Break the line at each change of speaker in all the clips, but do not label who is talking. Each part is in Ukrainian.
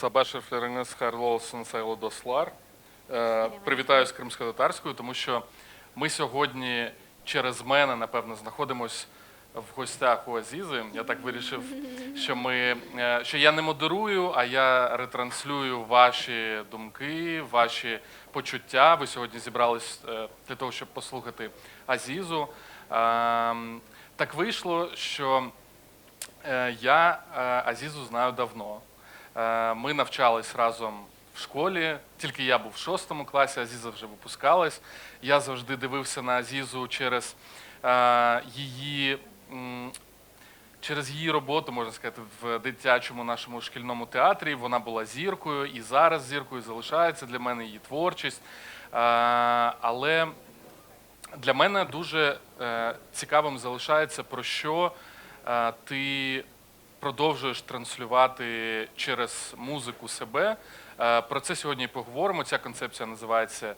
Сабашев Ференес Харлоусон Сайлодослар. Привітаю з кримськотатарською, тому що ми сьогодні через мене, напевно, знаходимось в гостях у Азізи. Я так вирішив, що я не модерую, а я ретранслюю ваші думки, ваші почуття. Ви сьогодні зібрались для того, щоб послухати Азізу. Так вийшло, що я Азізу знаю давно. Ми навчались разом в школі, тільки я був в 6 класі, Азіза вже випускалась. Я завжди дивився на Азізу через її роботу, можна сказати, в дитячому нашому шкільному театрі. Вона була зіркою і зараз зіркою залишається для мене її творчість. Але для мене дуже цікавим залишається, про що ти продовжуєш транслювати через музику себе. Про це сьогодні і поговоримо. Ця концепція називається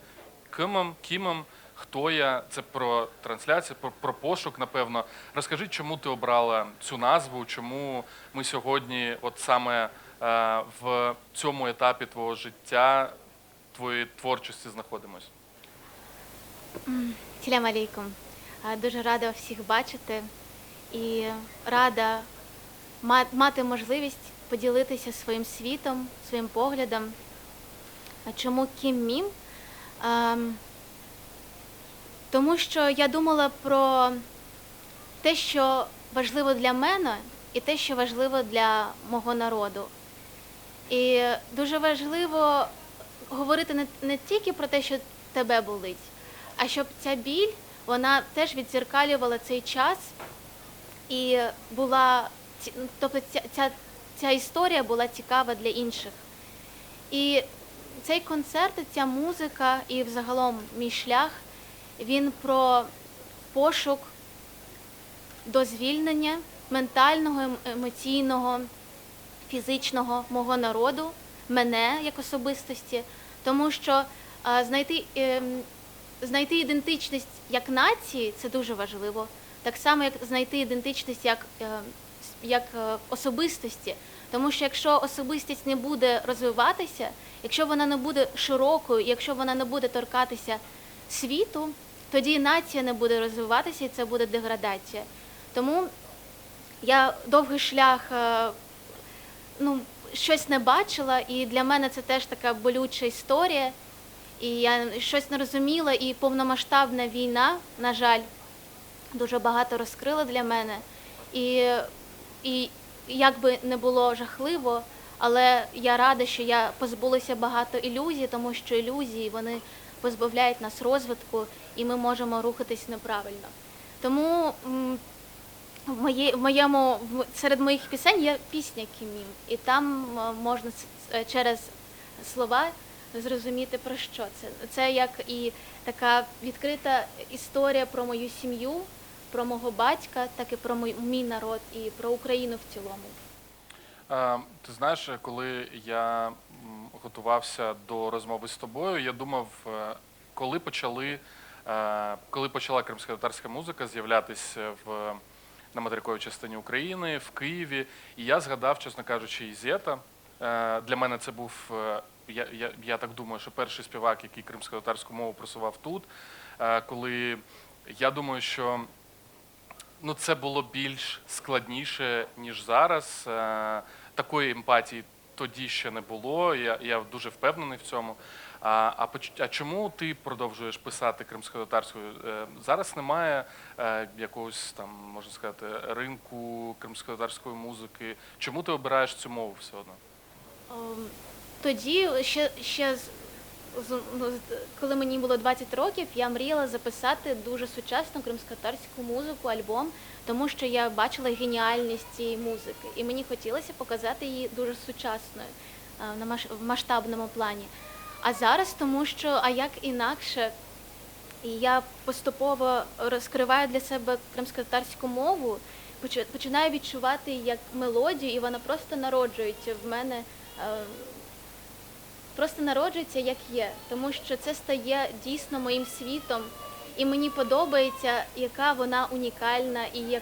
«Кімом», «Хто я?». Це про трансляцію, про пошук, напевно. Розкажи, чому ти обрала цю назву, чому ми сьогодні от саме в цьому етапі твого життя, твоєї творчості знаходимось?
Салям алейкум. Дуже рада всіх бачити і рада мати можливість поділитися своїм світом, своїм поглядом. Чому Кім Мім? Тому що я думала про те, що важливо для мене, і те, що важливо для мого народу. І дуже важливо говорити не тільки про те, що тебе болить, а щоб ця біль, вона теж віддзеркалювала цей час і була, тобто ця історія була цікава для інших. І цей концерт, ця музика і взагалом мій шлях, він про пошук до звільнення ментального, емоційного, фізичного мого народу, мене як особистості, тому що знайти ідентичність як нації – це дуже важливо, так само, як знайти ідентичність як особистості. Тому що якщо особистість не буде розвиватися, якщо вона не буде широкою, якщо вона не буде торкатися світу, тоді нація не буде розвиватися і це буде деградація. Тому я довгий шлях щось не бачила, і для мене це теж така болюча історія. І я щось не розуміла, і повномасштабна війна, на жаль, дуже багато розкрила для мене. І як би не було жахливо, але я рада, що я позбулася багато ілюзій, тому що ілюзії, вони позбавляють нас розвитку, і ми можемо рухатись неправильно. Тому серед моїх пісень є пісня Кім Мім, і там можна через слова зрозуміти, про що це. Це як і така відкрита історія про мою сім'ю, про мого батька, так і про мій народ, і про Україну в цілому.
Ти знаєш, коли я готувався до розмови з тобою, я думав, коли почала кримськотатарська музика з'являтися на материковій частині України, в Києві, і я згадав, чесно кажучи, Ізета. Для мене це був, я так думаю, що перший співак, який кримськотатарську мову просував тут, коли я думаю, що це було більш складніше, ніж зараз. Такої емпатії тоді ще не було, я дуже впевнений в цьому. А чому ти продовжуєш писати кримськотатарською? Зараз немає якогось, там, можна сказати, ринку кримськотатарської музики. Чому ти обираєш цю мову все одно?
Тоді, коли мені було 20 років, я мріяла записати дуже сучасну кримськотатарську музику, альбом, тому що я бачила геніальність цієї музики. І мені хотілося показати її дуже сучасною, в масштабному плані. А зараз тому що, а як інакше, я поступово розкриваю для себе кримськотатарську мову, починаю відчувати як мелодію, і вона просто народжується в мене, просто народжується як є, тому що це стає дійсно моїм світом, і мені подобається, яка вона унікальна, і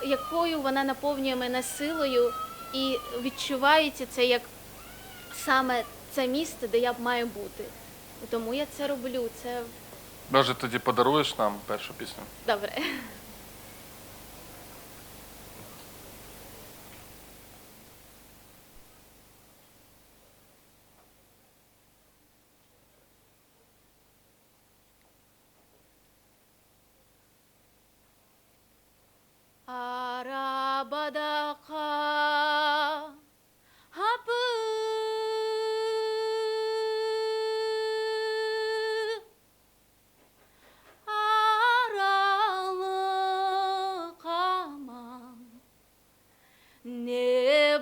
якою вона наповнює мене силою і відчувається це як саме це місце, де я маю бути. І тому я це роблю. Це
Може, тоді подаруєш нам першу пісню?
добре. Арабадака хапы аралық аман не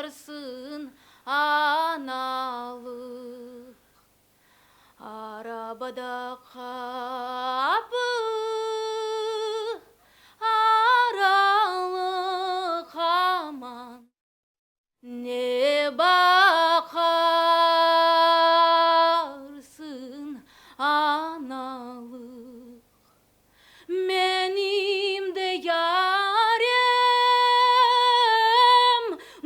бақарсын аналық арабада қапы аралық аман не бақарсын аналық менің де ярем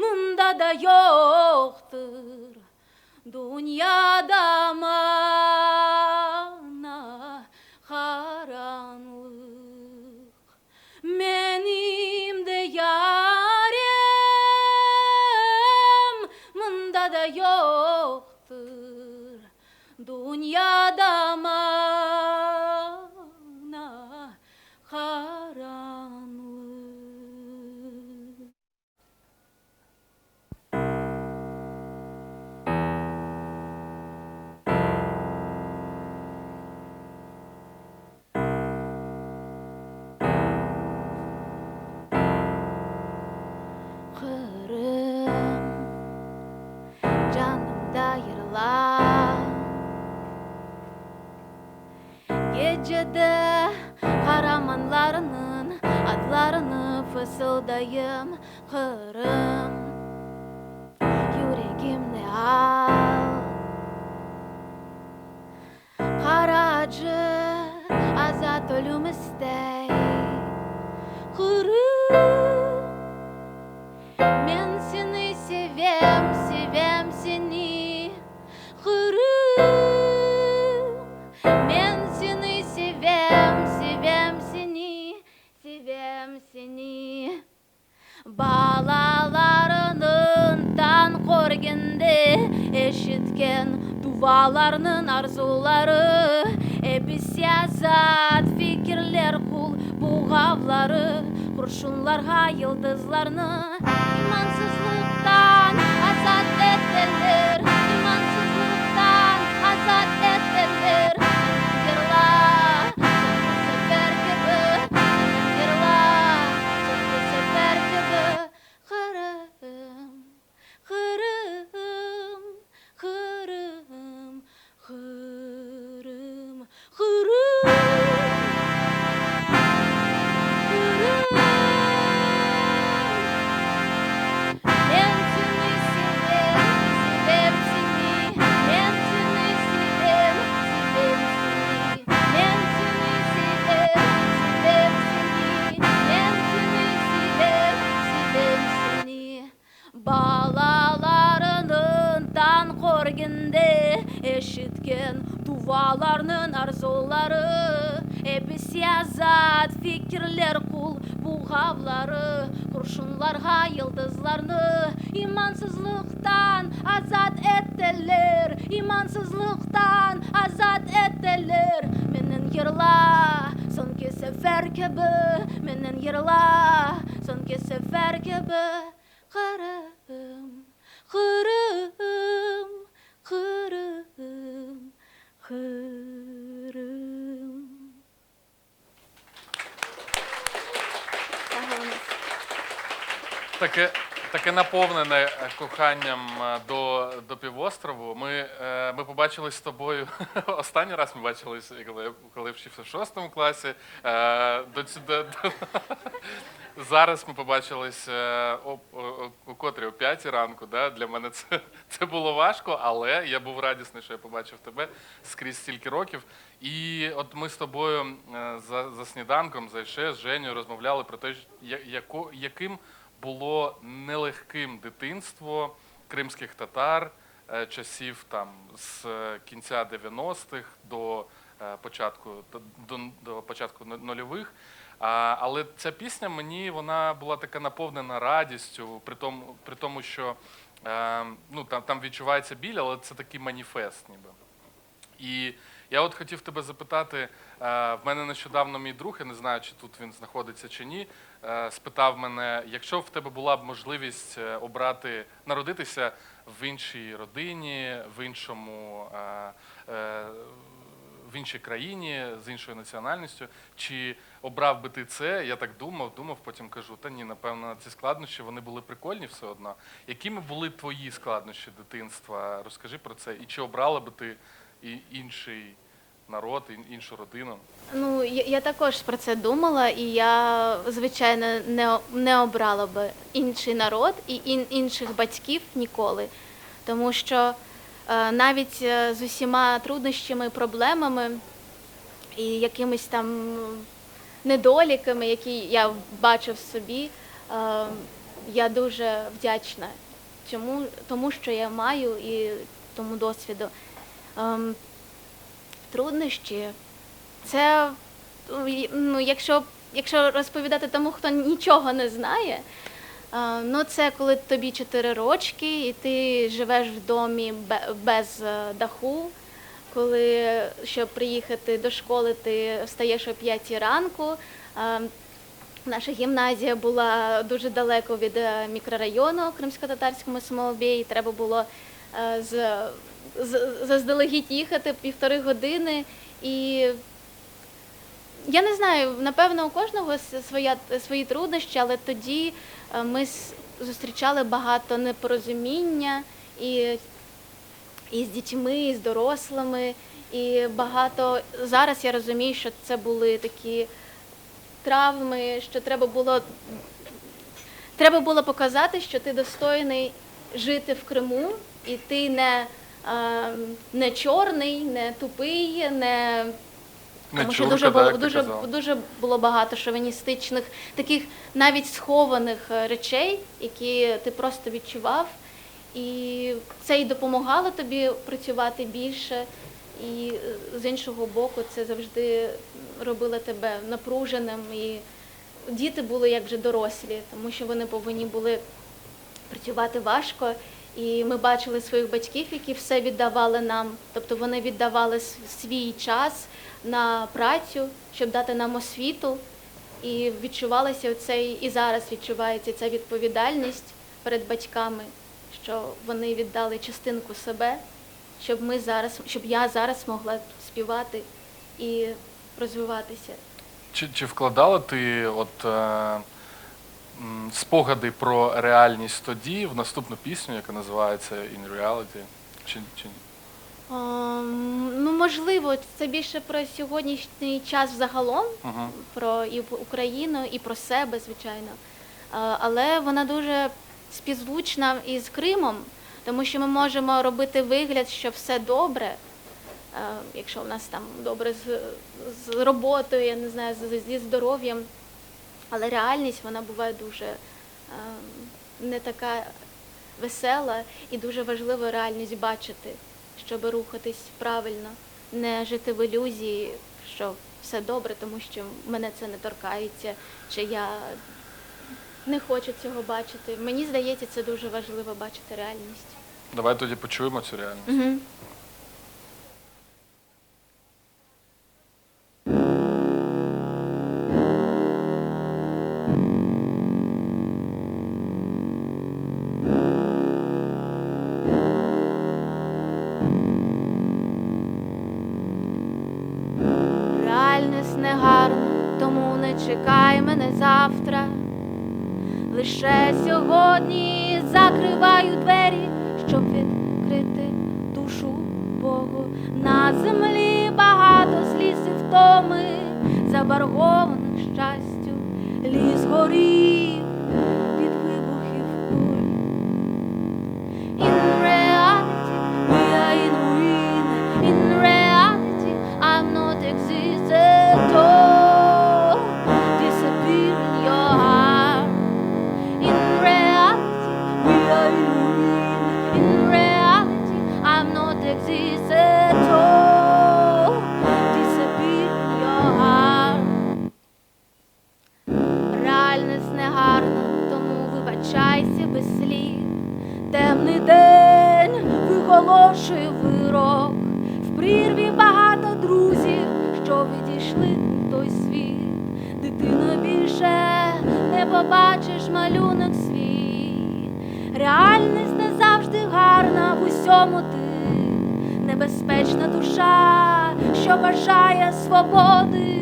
мұнда да жоқтыр дүнияда мана қараңғылық менің де ярем мұнда да жоқтыр дүнияда мана қараңғылық. Қырым, жанымда ерлан, гечеде қараманларының атларыны фысылдайым. Қырым, жүрегімді ал, қараджы азат өлім істей. Қырым, мен сені sevem, sevem seni. Қырым, мен сені sevem, sevem seni, sevem seni. Балаларының таң көргенде ешіткен дуаларының арзулары, саясат fikirler kul buğavları, kurşunlarga yıldızlarını imansızlıktan azat ettiler, imansızlıktan azat ettiler. Yırla, soğuk sefer gibi, yırla, soğuk sefer gibi. Kırım, kırım, kırım, kırım, kırım. Balalarının tan korginde eşitken duvalarının arzuları, siyasat fikirler kul buğavları, kurşunlarga yıldızlarını imansızlıktan azat ettiler, imansızlıktan azat ettiler. Menen yırla sonki sefer gibi, menen yırla sonki sefer gibi. Kırım, kırım, kırım, kırım.
Таке наповнене коханням до півострову. Ми побачились з тобою останній раз. Ми бачились, коли вчився в 6 класі. Зараз ми побачились о котрій, о 5 ранку. Да? Для мене це було важко, але я був радісний, що я побачив тебе скрізь стільки років. І от ми з тобою за за сніданком, за ШС, з Женєю розмовляли про те, яким було нелегким дитинство кримських татар часів там з кінця 90-х до початку нульових. Але ця пісня вона була така наповнена радістю, при тому що ну, там відчувається біль, але це такий маніфест ніби. І я от хотів тебе запитати, в мене нещодавно мій друг, я не знаю, чи тут він знаходиться чи ні, спитав мене, якщо в тебе була б можливість народитися в іншій родині, в іншій країні, з іншою національністю, чи обрав би ти це? Я так думав, потім кажу, та ні, напевно, ці складнощі, вони були прикольні все одно. Якими були твої складнощі дитинства? Розкажи про це. І чи обрала би ти інший народ, іншу родину?
Ну, я також про це думала, і я, звичайно, не обрала би інший народ і інших батьків ніколи. Тому що навіть з усіма труднощами, проблемами і якимись там недоліками, які я бачу в собі, я дуже вдячна тому, що я маю, і тому досвіду. Труднощі – це, ну, якщо розповідати тому, хто нічого не знає, ну, це коли тобі 4 рочки і ти живеш в домі без даху, коли, щоб приїхати до школи, ти встаєш о 5 ранку. Наша гімназія була дуже далеко від мікрорайону кримськотатарському Смолобєї, і треба було заздалегідь їхати 1,5 години. І я не знаю, напевно, у кожного свої труднощі, але тоді ми зустрічали багато непорозуміння і з дітьми, і з дорослими, і багато. Зараз я розумію, що це були такі травми, що треба було показати, що ти достойний жити в Криму, і ти не чорний, не тупий, тому що дуже було багато шовіністичних, таких навіть схованих речей, які ти просто відчував. І це й допомагало тобі працювати більше. І з іншого боку, це завжди робило тебе напруженим. І діти були як вже дорослі, тому що вони повинні були працювати важко. І ми бачили своїх батьків, які все віддавали нам. Тобто вони віддавали свій час на працю, щоб дати нам освіту. І відчувалося і зараз відчувається ця відповідальність перед батьками, що вони віддали частинку себе, щоб я зараз могла співати і розвиватися.
Чи вкладала ти спогади про реальність тоді в наступну пісню, яка називається «In Reality», чи ні?
Ну, можливо, це більше про сьогоднішній час загалом, про і Україну, і про себе, звичайно. Але вона дуже співзвучна із Кримом, тому що ми можемо робити вигляд, що все добре, якщо в нас там добре з роботою, я не знаю, зі здоров'ям. Але реальність, вона буває дуже не така весела, і дуже важливо реальність бачити, щоб рухатись правильно, не жити в ілюзії, що все добре, тому що мене це не торкається, чи я не хочу цього бачити. Мені здається, це дуже важливо бачити реальність.
Давай тоді почуємо цю реальність.
Угу. Реальність не гарна, тому не чекай мене завтра. Лише сьогодні закриваю двері, щоб відкрити душу Богу. На землі багато сліз і втоми, заборгованих щастю, ліс горів від вибухів куль. In reality, we are in ruin. In reality, I'm not exist at all. без слів. Темний день виголошує вирок, в прірві багато друзів, що відійшли в той світ. Дитино, більше не побачиш малюнок свій. Реальність не завжди гарна, в усьому ти небезпечна душа, що бажає свободи.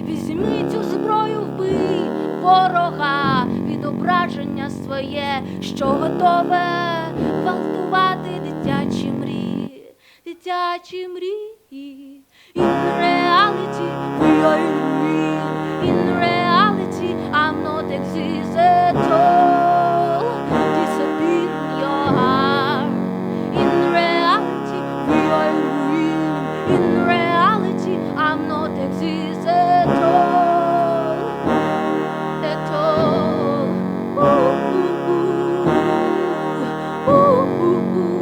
Візьми цю зброю, вбий ворога, відображення своє, що готове гвалтувати дитячі мрії, дитячі мрії. In reality, we are real. In reality, I'm not exist at all. Disappear in your heart. In reality, we are real. In reality, I'm not exist at all. At all. Ooh, ooh, ooh. Ooh, ooh, ooh.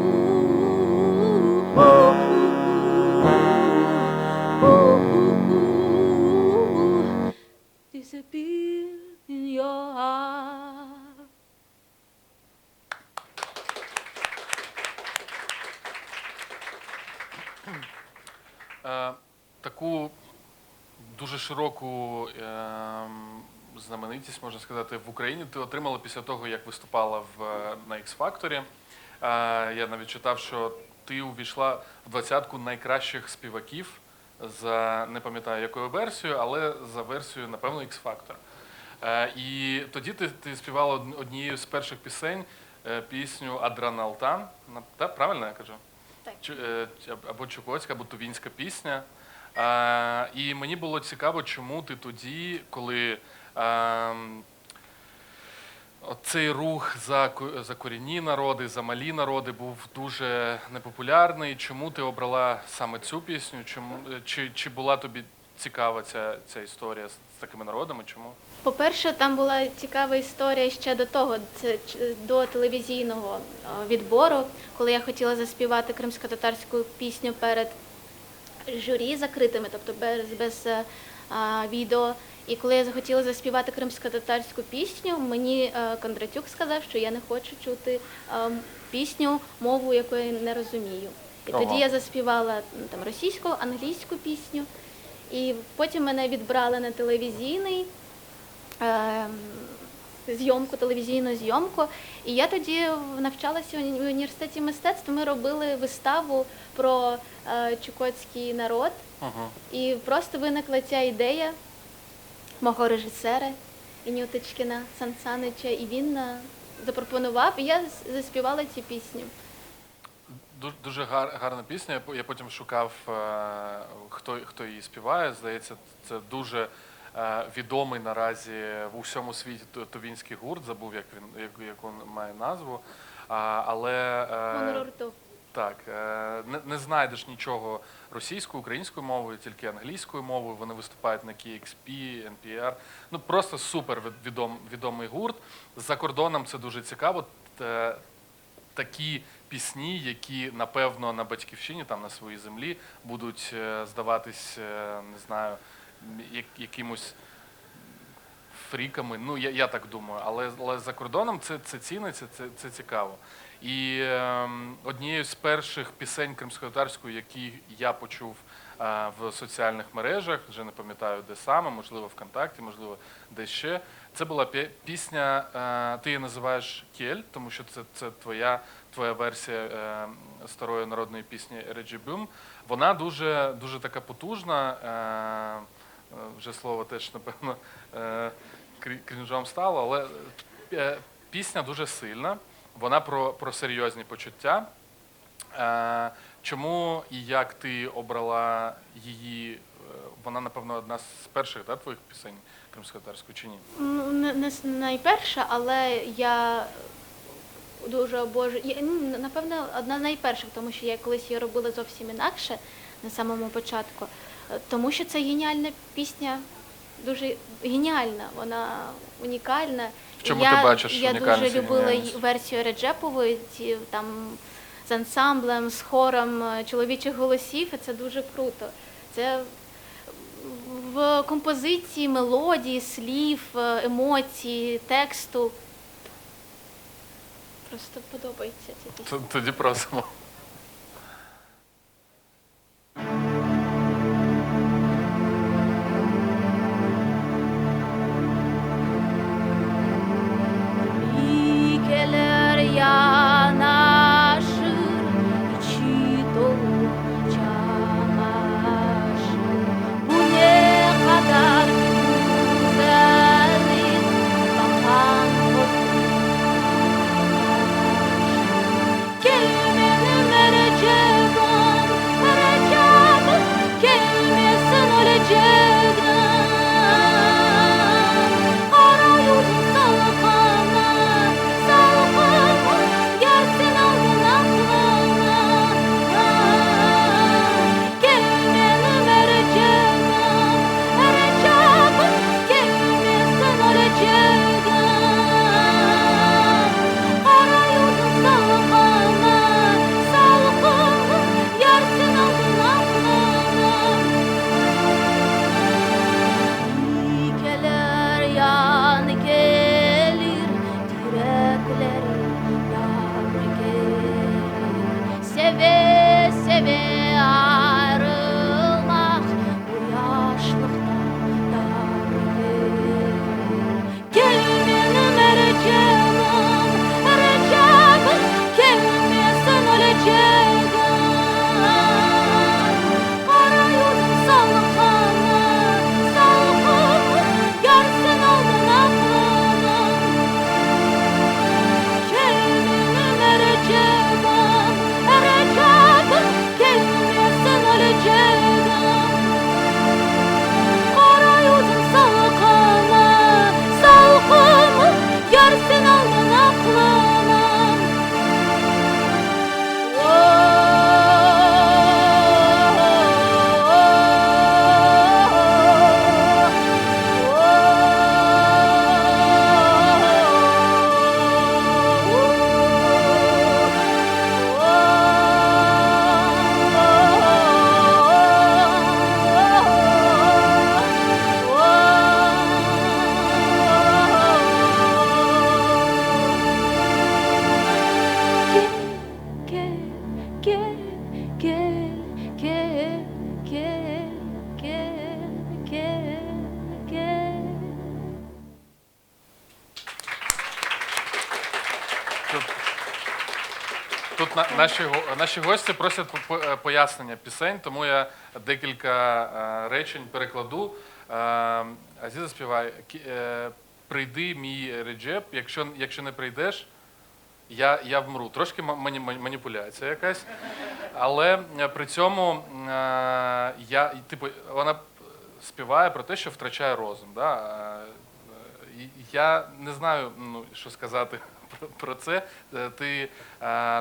Ooh, ooh. Disappear in your heart.
Таку дуже широку знаменитість, можна сказати, в Україні ти отримала після того, як виступала на X-Factor. Я навіть читав, що ти увійшла в 20-ку найкращих співаків за, не пам'ятаю якою версією, але за версією, напевно, X-Factor. І тоді ти співала однією з перших пісень пісню «Адреналтан». Правильно я кажу?
Так.
Або чукотська, або тувінська пісня. І мені було цікаво, чому ти тоді, коли цей рух за корінні народи, за малі народи був дуже непопулярний, чому ти обрала саме цю пісню? Чи була тобі цікава ця історія з такими народами? Чому?
По-перше, там була цікава історія ще до того, це до телевізійного відбору, коли я хотіла заспівати кримськотатарську пісню перед журі закритими, тобто без відео. І коли я захотіла заспівати кримськотатарську пісню, мені Кондратюк сказав, що я не хочу чути пісню, мову, яку я не розумію. І тоді я заспівала там російську, англійську пісню. І потім мене відбрали на телевізійний телевізійну зйомку. І я тоді навчалася в університеті мистецтв. Ми робили виставу про чукотський народ. І просто виникла ця ідея мого режисера Інюточкіна Сансанича, і він запропонував, і я заспівала цю пісню.
Дуже гарна пісня. Я потім шукав, хто її співає. Здається, це дуже відомий наразі в усьому світі тувінський гурт. Забув, яку має назву. Але так, не знайдеш нічого російською, українською мовою, тільки англійською мовою. Вони виступають на KXP, NPR. Ну, просто супер відомий гурт. За кордоном це дуже цікаво. Такі пісні, які, напевно, на батьківщині, там на своїй землі, будуть здаватись, не знаю, якимось фріками. Ну, я так думаю. Але за кордоном це ціниться, це цікаво. І однією з перших пісень кримськотатарської, які я почув в соціальних мережах, вже не пам'ятаю де саме, можливо ВКонтакті, можливо десь ще, це була пісня, ти її називаєш «Кель», тому що це твоя версія старої народної пісні «Реджибюм». Вона дуже така потужна, вже слово теж, напевно, крінжом стало, але пісня дуже сильна. Вона про серйозні почуття. Чому і як ти обрала її? Вона, напевно, одна з перших, да, твоїх пісень кримськотатарської, чи ні?
Не найперша, але я дуже обожнюю. Напевно, одна з найперших, тому що я колись її робила зовсім інакше на самому початку. Тому що це геніальна пісня, дуже геніальна, вона унікальна.
В чому ти бачиш унікальність?
Я дуже любила версію Реджепової, там з ансамблем, з хором чоловічих голосів, і це дуже круто. Це в композиції, мелодії, слів, емоцій, тексту. просто подобається ця пісня.
Тоді просимо.
Ülkeler yanaşır, içi dolu çamaşır. Bu ne kadar güzellik, bakan kelimenin vereceğim, kelimesini öleceğim. Kara yüzün salkama, gelsin aldın aklına. Kelimeni vereceğim, kelimesini öleceğim. Kara yüzün salkama, gelsin aldın aklına. İlkeler yan gelir, direkleri yar gelir. Seve seve ayrılmak bu yaşlıkta dar gelir. Kelimeni vereceğim, kelimesini öleceğim. Kara yüzüm salkama, gelsin aldın aklına. Kelimeni vereceğim, kelimesini öleceğim. Kara yüzüm salkama, gelsin aldın aklına.
Тут наші гості просять пояснення пісень, тому я декілька речень перекладу. Азіза співає: прийди, мій Реджеп, якщо не прийдеш, я вмру. Трошки маніпуляція якась. Але при цьому вона співає про те, що втрачає розум. Да? Я не знаю, що сказати про це. Ти,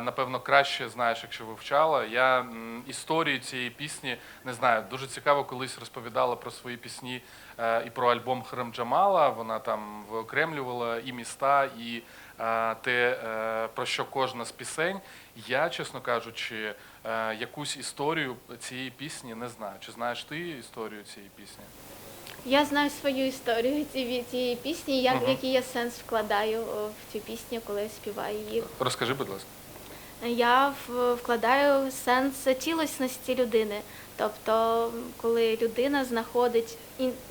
напевно, краще знаєш, якщо вивчала. Я історію цієї пісні не знаю. Дуже цікаво, колись розповідала про свої пісні і про альбом Хрем Джамала. Вона там виокремлювала і міста, і те, про що кожна з пісень. Я, чесно кажучи, якусь історію цієї пісні не знаю. Чи знаєш ти історію цієї пісні?
Я знаю свою історію цієї пісні, який я сенс вкладаю в цю пісню, коли я співаю її.
Розкажи, будь ласка.
Я вкладаю сенс цілісності людини. Тобто, коли людина знаходить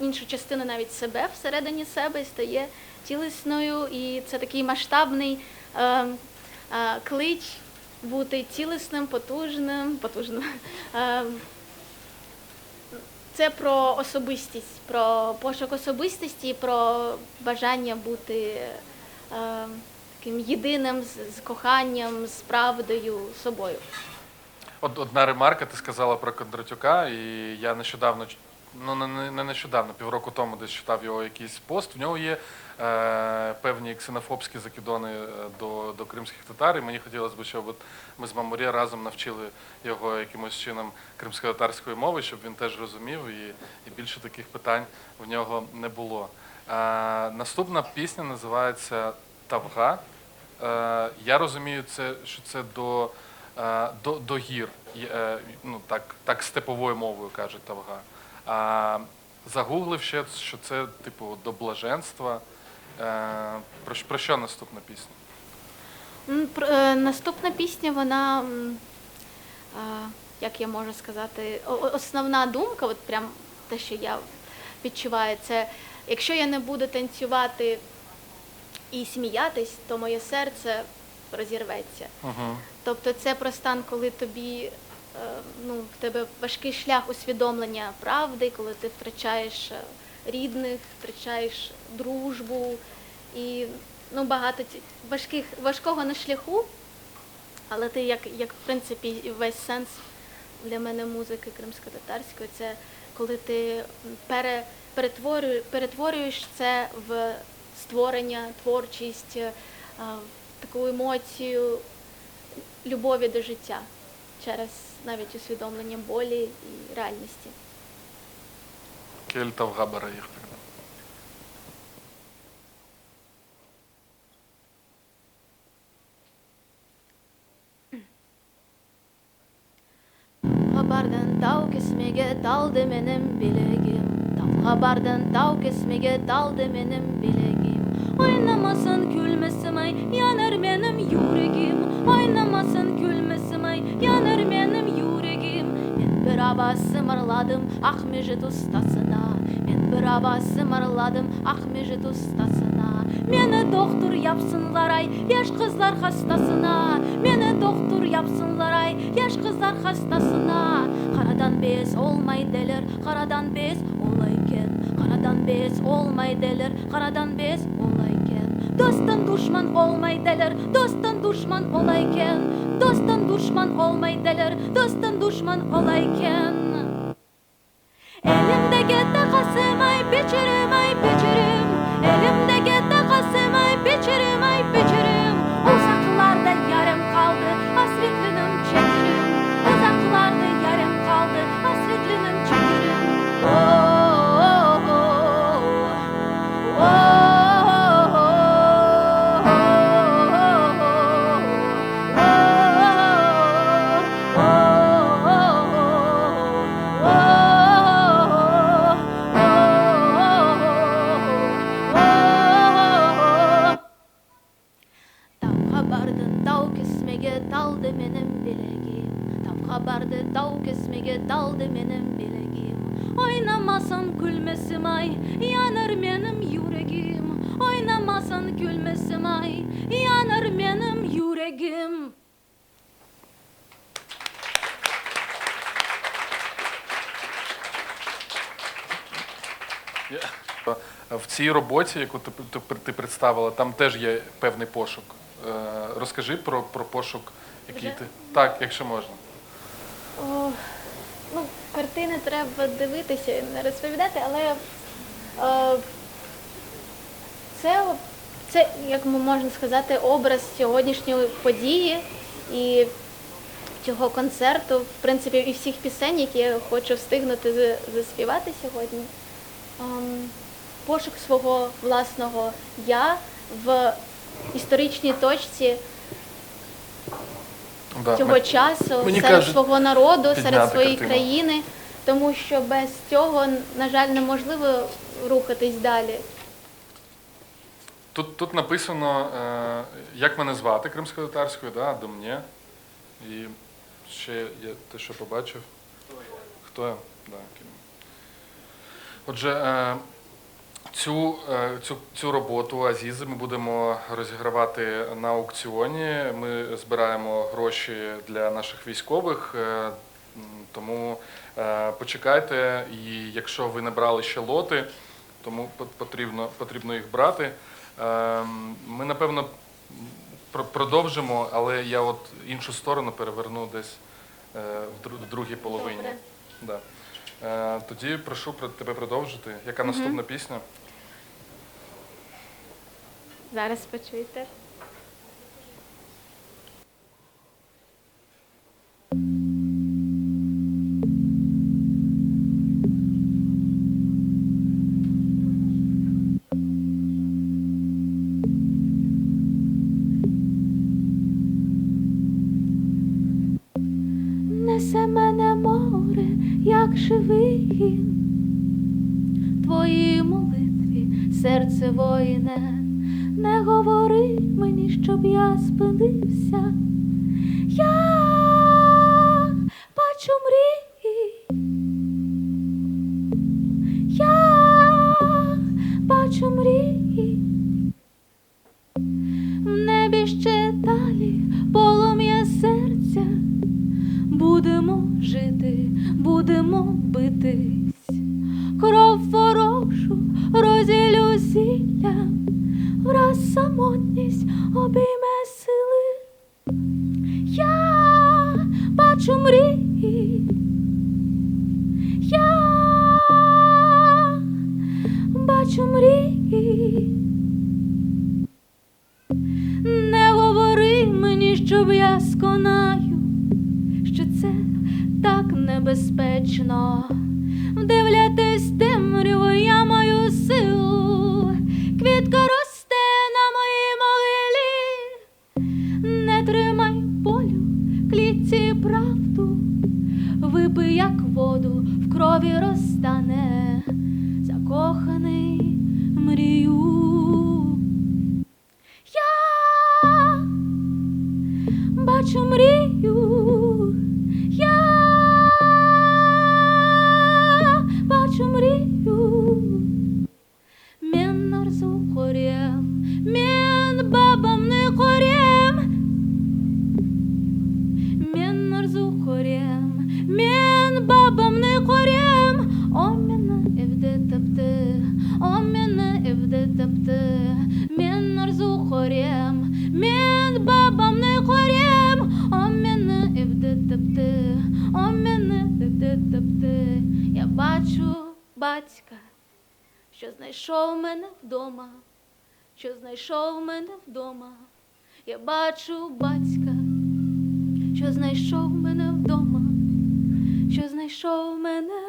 іншу частину навіть себе всередині себе і стає цілісною, і це такий масштабний клич бути цілісним, потужним. Це про особистість, про пошук особистості, про бажання бути таким єдиним з коханням, з правдою, собою.
Одна ремарка, ти сказала про Кондратюка, і я нещодавно, не нещодавно, півроку тому десь читав його якийсь пост. В нього є певні ксенофобські закидони до кримських татар, і мені хотілося б, щоб ми з Маморє разом навчили його якимось чином кримсько-татарської мови, щоб він теж розумів, і більше таких питань в нього не було. Наступна пісня називається «Тавга». Я розумію, що це до гір, так степовою мовою кажуть Тавга. Загуглив ще, що це типу до блаженства. Про що наступна пісня?
Наступна пісня, вона, як я можу сказати, основна думка, от прям те, що я відчуваю, це якщо я не буду танцювати і сміятись, то моє серце розірветься.
Угу.
Тобто це про стан, коли тобі, в тебе важкий шлях усвідомлення правди, коли ти втрачаєш рідних, втрачаєш дружбу і багато важкого на шляху, але ти, як в принципі, весь сенс для мене музики кримськотатарської, це коли ти перетворюєш це в створення, творчість, таку емоцію любові до життя через навіть усвідомлення болі і реальності.
Кельтав Габара їх тогда.
Xabardan tau kesmege daldı benim bilegim. Xabardan tau kesmege daldı benim bilegim. Oynamasın gülmesim ay yanar benim yüreğim. Oynamasın gülmesim ay yanar benim yüreğim. Ben bir avaz sımırladım ah mecit ustasına. Ben bir avaz sımırladım ah mecit ustasına. Meni doktor yapsınlar ay yaş kızlar hastasına. Meni doktor yapsınlar ay yaş kızlar hastasına. Karadan bez olmay delir, karadan bez olayken. Karadan bez olmay delir, karadan bez olayken. Dostun düşman olmay delir, dostun düşman olayken. Dostun düşman olmay delir, dostun düşman olayken. Elimdeki takasım ay biçerim ay biçerim. Elimdeki takasım ay biçerim ay biçerim. Uzaklarda yarım kaldı hasretlinin çekerim. Uzaklarda yarım kaldı hasretlinin çekerim. Oh, oh, oh, oh, daldı benim bileğim. Tam kabardı dağ kesmege daldı benim bileğim. Oynamasan gülmesim ay yanar benim yüreğim. Oynamasan gülmesim ay yanar benim yüreğim.
В цій роботі, яку ти представила, там теж є певний пошук. Розкажи про пошук, який ти. Так, якщо можна.
Картини треба дивитися, не розповідати, але це, як можна сказати, образ сьогоднішньої події і цього концерту, в принципі, і всіх пісень, які я хочу встигнути заспівати сьогодні. Пошук свого власного «я» в історичній точці цього часу, серед свого народу, серед своєї країни, тому що без цього, на жаль, неможливо рухатись далі.
Тут написано, як мене звати кримськотатарською, да, до мене. І ще я те, що побачив. Хто я? Да, отже, цю роботу Азізи ми будемо розігравати на аукціоні. Ми збираємо гроші для наших військових, тому почекайте. І якщо ви не брали ще лоти, тому потрібно їх брати. Ми, напевно, продовжимо, але я от іншу сторону переверну десь в другій половині. Да. Тоді прошу тебе продовжити. Яка наступна пісня?
Зараз почуєте. Несе мене море, як живий гімн, твої молитві серце воїне
Не говори мені, щоб я спинився. Я бачу мрії. Я бачу мрії. В небі ще далі полум'я серця. Будемо жити, будемо битись. Кров ворожу розілю зіллям, враз самотність обійме сили. Я бачу мрії. Я бачу мрії. Не говори мені, щоб я сконаю, що це так небезпечно. Вдивлятись темряву я маю силу, квітка росте на моїй могилі. Не тримай болю, клітці правду, випий, як воду, в крові розтане, закоханий мрію. Я бачу мрію. Я бачу мрію. Мен арзу хорем, мен бабам не хорем. Мен арзу хорем, мен бабам не хорем. О мене evde taptı, o мене evde taptı. Men arzu хорем, мен бабам не хорем. O мене evde taptı, o мене evde taptı. Я бачу батька, що знайшов мене вдома, що знайшов мене вдома. Я бачу батька, що знайшов мене вдома, що знайшов мене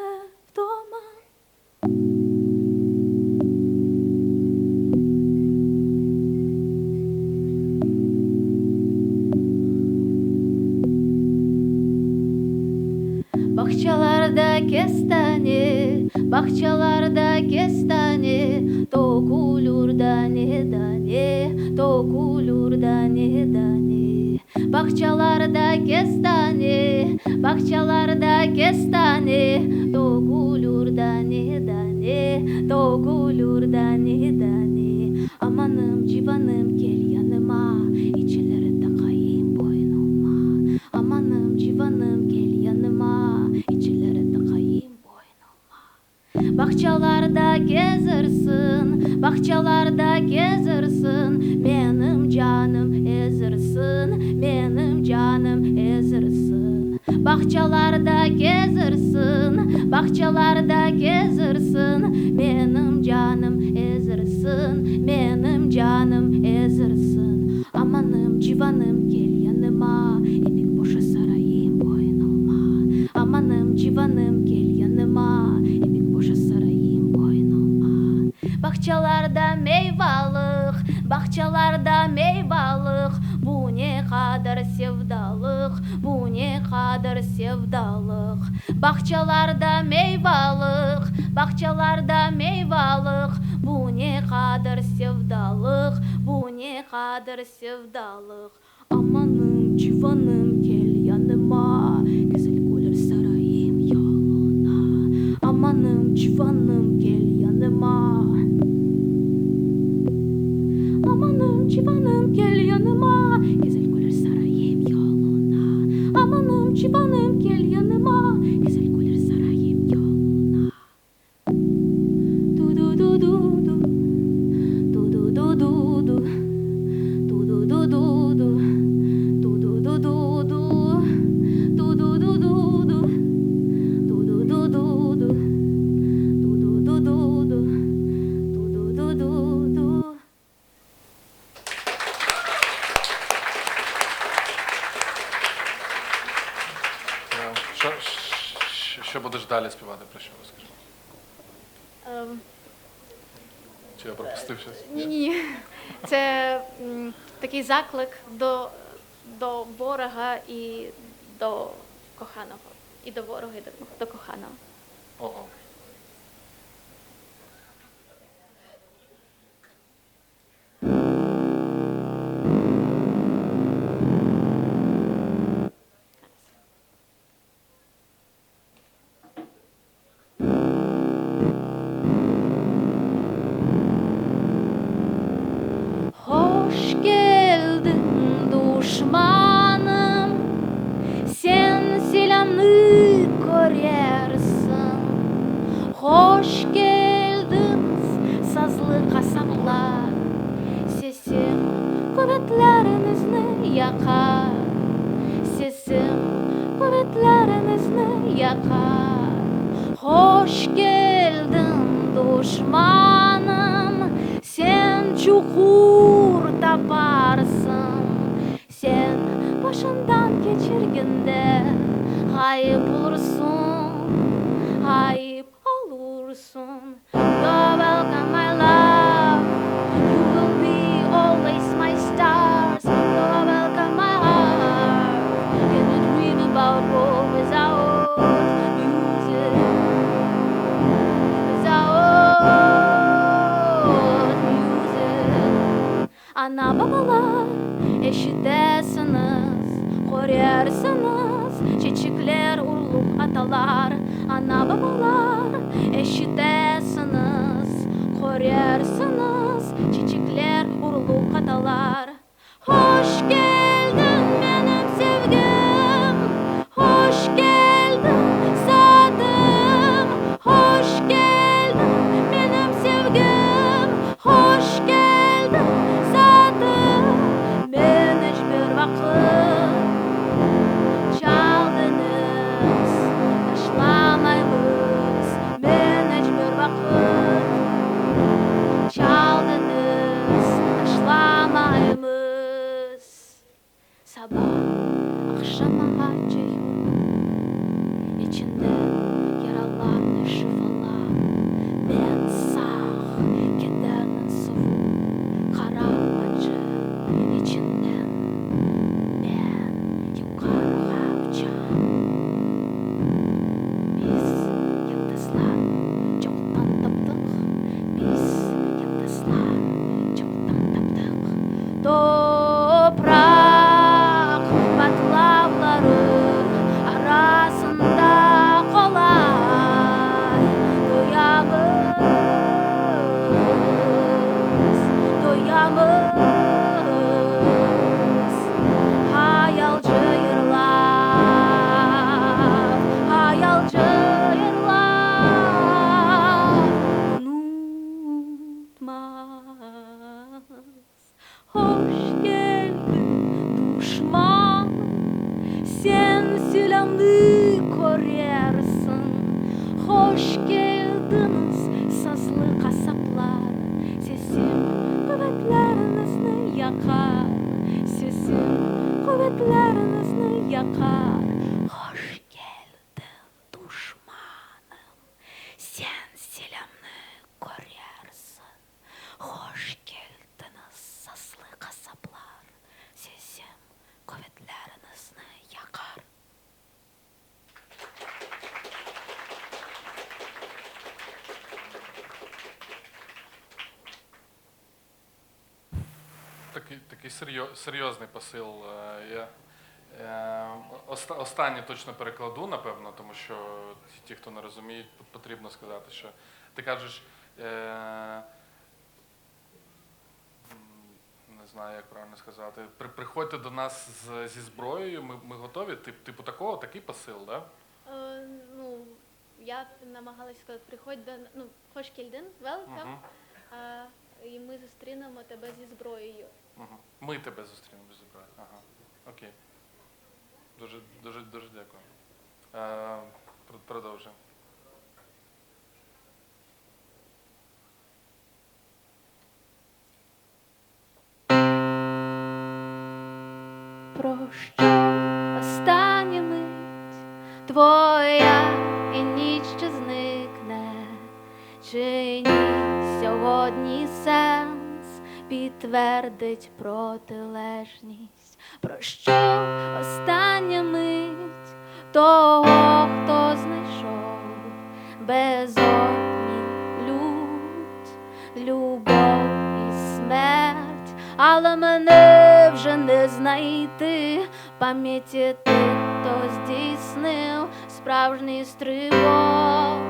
вдома. Bahçelerde kestane, bahçelerde kestane, tokulur dane dane, tokulur dane dane. Bahçelerde kestane, bahçelerde kestane, tokulur dane dane, tokulur dane dane. Amanım civanım gel yanıma, içileri takayım boynuma. Amanım civanım gel yanıma, içileri takayım boynuma. Bahçelerde gezersin, bahçelerde gezersin. Benim canım ezersin, benim canım ezersin. Bahçelerde gezersin, bahçelerde gezersin. Benim canım ezersin, benim canım ezersin. Amanım civanım gel yanıma, ipek boşa sarayım boynuma. Amanım civanım gel yanıma, ipek boşa sarayım boynuma. Bahçelerde meyvalık, bahçelerde meyvalık. Bu ne kadar sevdalık, bu ne kadar sevdalık. Bahçelerde meyvalık, bahçelerde meyvalık. Bu ne kadar sevdalık, bu ne kadar sevdalık. Amanım civanım gel yanıma, güzel kolor sarayım yoluna. Amanım civanım gel yanıma. Amanım civanım gel yanıma, güzel kolor sarayım yoluna. Amanım civanım gel yanıma, güzel kolor sarayım yoluna. Du du du du du, du du du du du, du du du du du, du du du du du, du du du du du, du du du du du, du du du du, du du du du, du du du du.
Що будеш далі співати, про що розкажи? Чи я пропустив щось?
Ні. Це такий заклик до ворога і до коханого. І до ворога, і до коханого.
Ого.
Hoş geldin düşmanım, sen selamını korersin. Hoş geldiniz sazlı kasaplar, sesim kuvvetlerinizni yakar. Sesim kuvvetlerinizni yakar. Hoş geldin düşmanım, sen çukur taparsın. Sen başından geçirginde ayıp olursun, ayıp olursun. You're welcome my love, you will be always my stars. You're welcome my heart, can you dream about war without music? Without music. Ana babalar eşitesiniz, koruyarsınız çiçekler urluk atalar. Ana babalar eşitesiniz, koruyarsınız çiçekler urluk atalar. Hoş geldin benim sevgim, hoş geldin sadım, hoş geldin benim sevgim, hoş geldin sadım. Ben hiçbir vakit çaldınız, taşlamayız. Ben hiçbir vakit çaldınız, taşlamayız. Sabah akşama acıyor, içinde yaralarını şifalar. Ben sağ kederinin soğuk kara acı içinden ben yukarıya uçam. Biz yıldızlar çoktan taptık, biz yıldızlar çoktan taptık. Toprak batlavları arasında kolay doyamız, doyamız. Hayalci yırlar, hayalci yırlar unutmaz. Hoş geldin düşman, sen selamını koruyarsın. Hoş geldiniz sazlı kasaplar, sesim kuvvetlerinizni yakar. Sesim kuvvetlerinizni yakar. Hoş geldin düşmanım, sen selamını koruyarsın. Hoş geldiniz sazlı kasaplar, sesim kuvvetlerinizni yakar.
Такий серйозний посил. Я останнє точно перекладу, напевно, тому що ті, хто не розуміють, потрібно сказати, що ти кажеш, не знаю, як правильно сказати, приходьте до нас зі зброєю, ми готові. Типу такого, такий посил, да?
Ну, я намагалась сказати, приходь до, ну, хош кельдин, welcome, і ми зустрінемо тебе зі зброєю.
Угу. Ми тебе зустрінемо зі зброєю. Ага. Окей. Дуже дякую. Продовжуємо.
Прощай, остання мить твоя, і ніч ще зникне. Чи ні сьогодні сенс підтвердить протилежність? Прощай, остання мить того, хто знайшов безодні лють, любов і смерть, але мене вже не знайти. Пам'яті тих, хто здійснив справжній стрибок,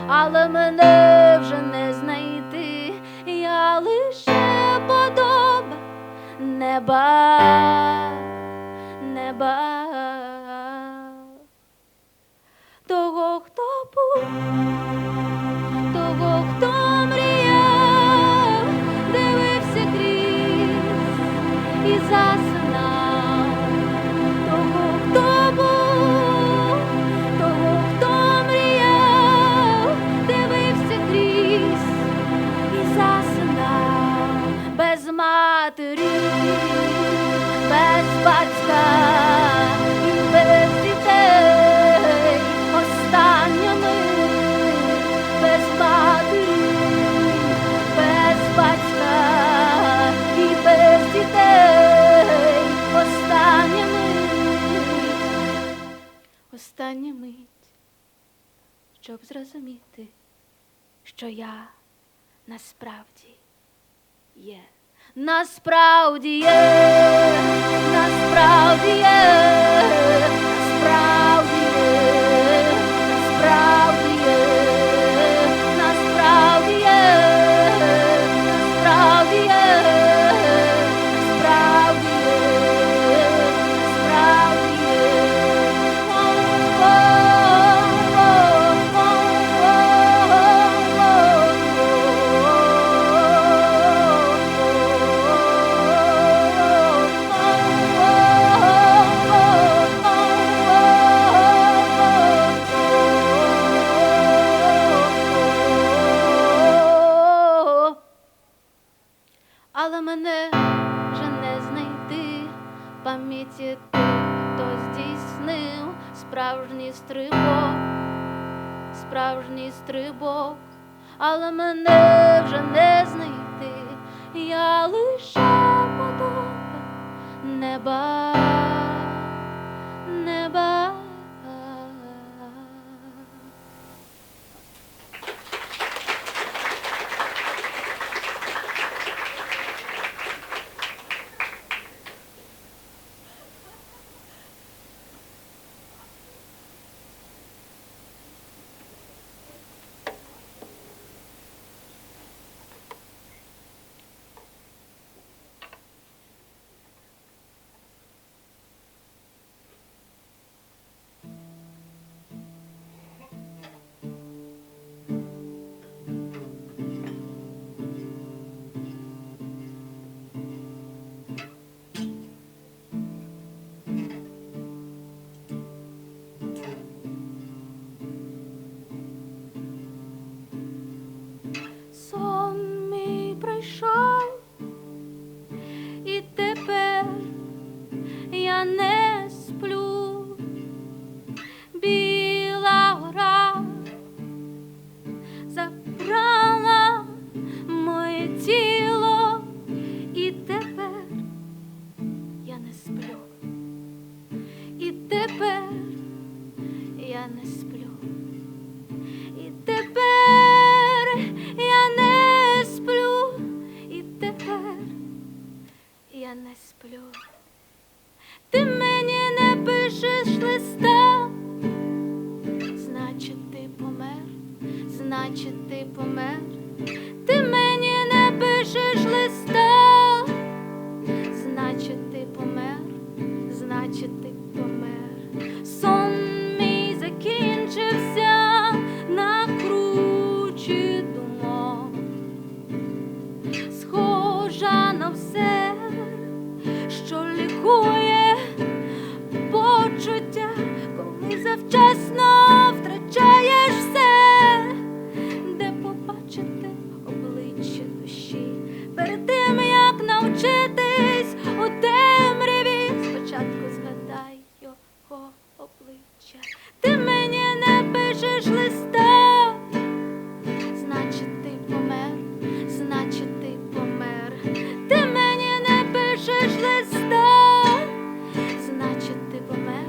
але мене вже не знайти. Я неба, неба. Того, хто був, того, хто мріяв, дивився крізь і засинав. Того, хто був, того, хто мріяв, дивився крізь і засинав. Без матері, без батька і без дітей. Остання мить, без матері, без батька і без дітей. Остання мить, остання мить, щоб зрозуміти, що я насправді є. Насправді є, насправді є, насправді є, насправді є, насправді є, насправді є, насправді є, насправді але мене вже не знайти в пам'яті тих, хто здійснив справжній стрибок, але мене вже не знайти, я лише подоба неба, неба. Сон мій пройшов, і тепер я не сплю. Біла гора забрала моє тіло, і тепер я не сплю. І тепер я не сплю. І тепер я не сплю, і тепер я не сплю. Ти мені не пишеш листа, значить ти помер, значить ти помер. Ти мені не пишеш листа, значить ти помер, значить ти помер. Сон мій закінчився на кручі думок, схожа на все, що лікує почуття, коли завчасно втрачаєш все, де побачити обличчя душі, перед тим, як навчитись у темряві, спочатку згадай його обличчя. Ти мені не пишеш листа, значить ти помер, значить ти помер. Ти мені не пишеш листа, значить ти помер,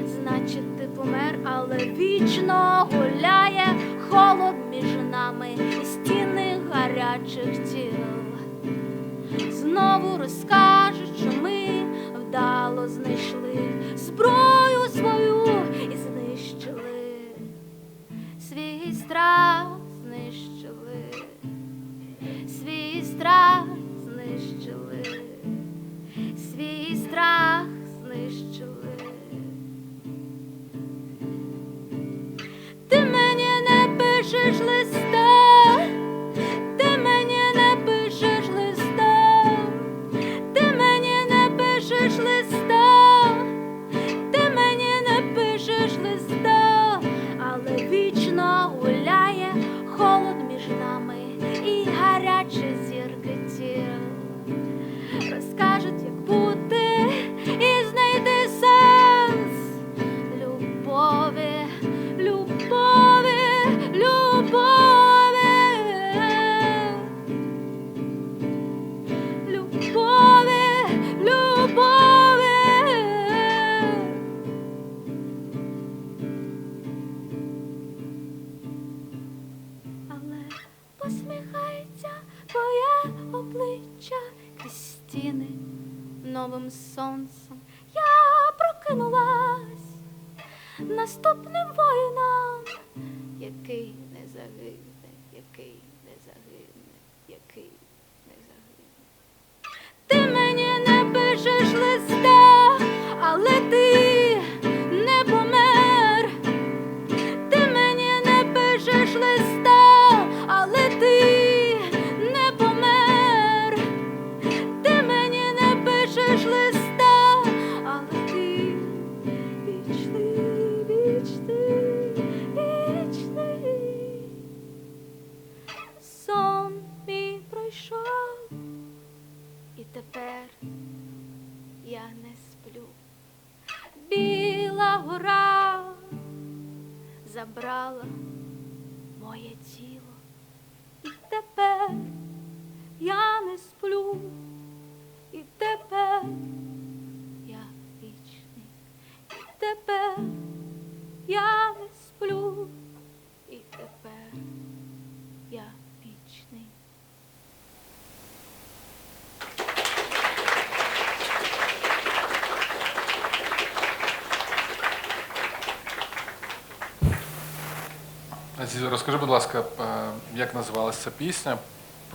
значить ти помер. Але вічно гуляє холод між нами і стіни гарячих тіл. Знову розкажуть, що ми вдало знайшли зброю свою і знищили свій страх, знищили свій страх, знищили посміхається твоє обличчя крізь стіни новим сонцем. Я прокинулась наступним воїном, який не загине, який не загине, який не загине. Ти мені не пишеш листа, але ти не помер. Ти мені не пишеш листа, але ти не помер. Ти мені не пишеш листа, але ти вічний, вічний, вічний. Сон мій пройшов, і тепер я не сплю. Біла гора забрала моє тіло, і тепер я не сплю, і тепер я вічний, і тепер я не сплю, і тепер я вічний.
Азіза, розкажи, будь ласка, як називалася ця пісня,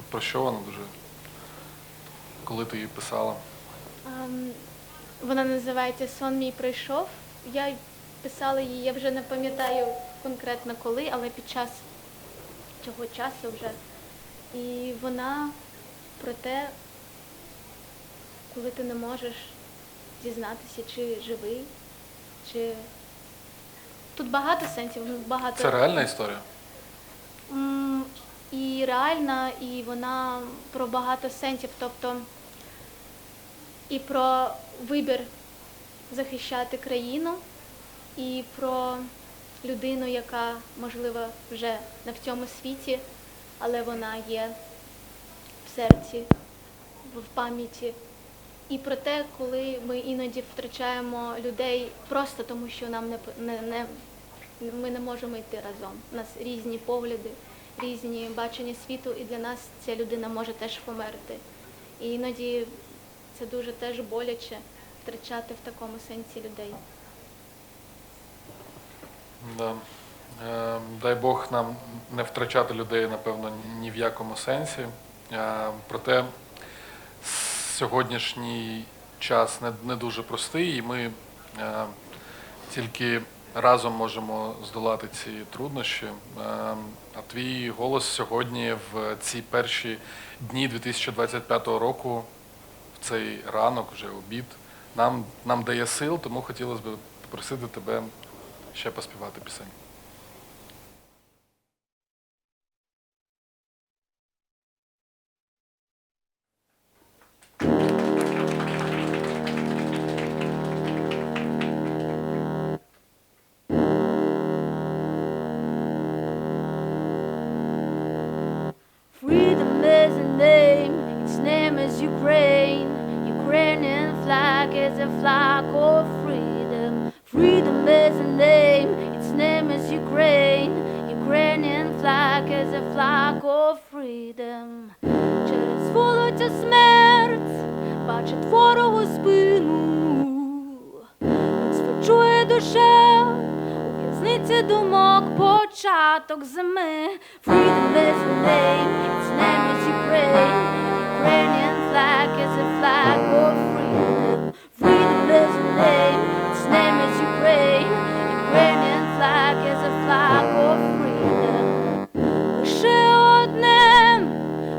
про що вона дуже, коли ти її писала?
Вона називається «Сон мій пройшов». Я писала її, я вже не пам'ятаю конкретно коли, але під час цього часу вже. І вона про те, коли ти не можеш дізнатися, чи живий, чи... Тут багато сенсів, багато...
Це реальна історія?
І реальна, і вона про багато сенсів, тобто і про вибір захищати країну, і про людину, яка, можливо, вже не в цьому світі, але вона є в серці, в пам'яті. І про те, коли ми іноді втрачаємо людей просто тому, що нам ми не можемо йти разом. У нас різні погляди, різні бачення світу, і для нас ця людина може теж померти. І іноді це дуже теж боляче втрачати в такому сенсі людей.
Да. Дай Бог нам не втрачати людей, напевно, ні в якому сенсі. Проте сьогоднішній час не дуже простий, і ми тільки разом можемо здолати ці труднощі. А твій голос сьогодні, в ці перші дні 2025 року, в цей ранок, вже обід, нам дає сил, тому хотілося б попросити тебе ще поспівати пісень.
Freedom is a name, its name is Ukraine. Ukrainian flag is a flag of freedom. Freedom is a name, its name is Ukraine. Ukrainian flag is a flag of freedom. Через вулицю смерть бачить ворогу спину. Розпочує душа у в'язниці думок початок зими. Freedom is a name, its name is Ukraine. Ukrainian flag is a flag of freedom. Freedom is a name, its name is Ukraine. Ukrainian flag is a flag of freedom. Лише одне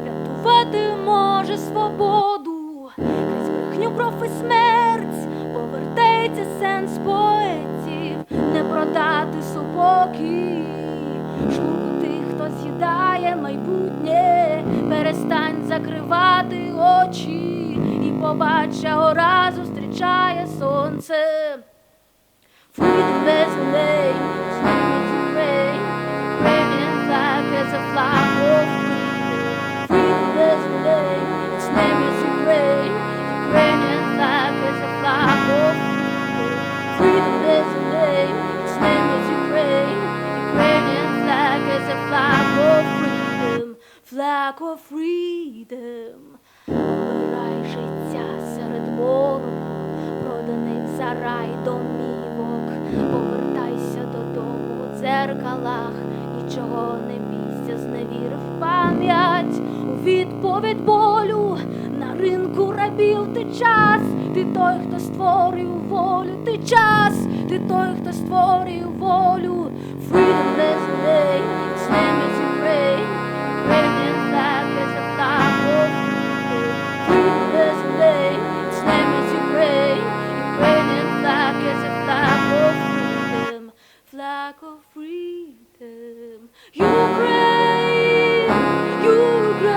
врятувати може свободу. Крізь брехню профи смерть повертається сенс поетів. Не продати супокій шлунку тих, хто з'їдає майбутнє. Перестань закривати очі і побач, чого раз зустрічає сонце. Freedom is a name, its name is Ukraine. Ukrainian flag is a flag of freedom. Freedom is a name, its name is Ukraine. Ukrainian flag is a flag of freedom. Freedom is a name, its name is Ukraine. Ukrainian flag is a flag of freedom. flag of freedom. Обирай життя серед мороку, проданих за рай домівок. Повертайся додому у дзеркалах, нічого не бійся, зневір в пам'ять. У відповідь болю на ринку рабів ти час. Ти той, хто створив волю, ти час. Ти той, хто створив волю. Freedom is the name, its name is Ukraine. Ukrainian flag is a flag of freedom. Freedom is the name, its name is Ukraine. Ukrainian flag is a flag of freedom. Flag of freedom. Ukraine, Ukraine.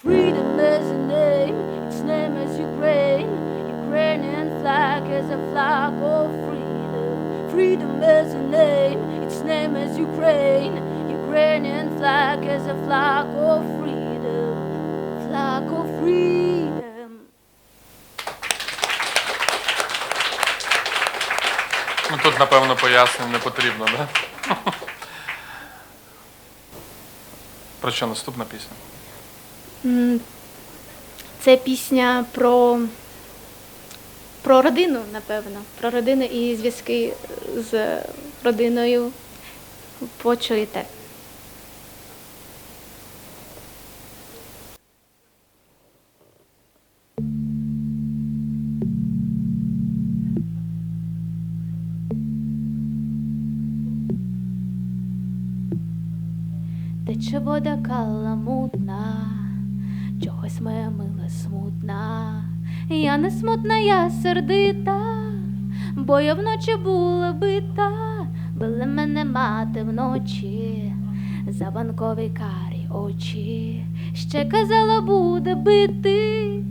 Freedom is a name, its name is Ukraine. Ukrainian flag is a flag of freedom. Freedom is a name, its name is Ukraine. Ukrainian flag is a flag of freedom. Flag of freedom.
Ну, тут, напевно, пояснень не потрібно, да? Про що наступна пісня?
Це пісня про родину, напевно. Про родину і зв'язки з родиною. Почуєте.
Тече вода каламутна, чогось моя мила смутна. Я не смутна, я сердита, бо я вночі була бита. Била мене мати вночі, за банкові карі очі. Ще казала, буде бити,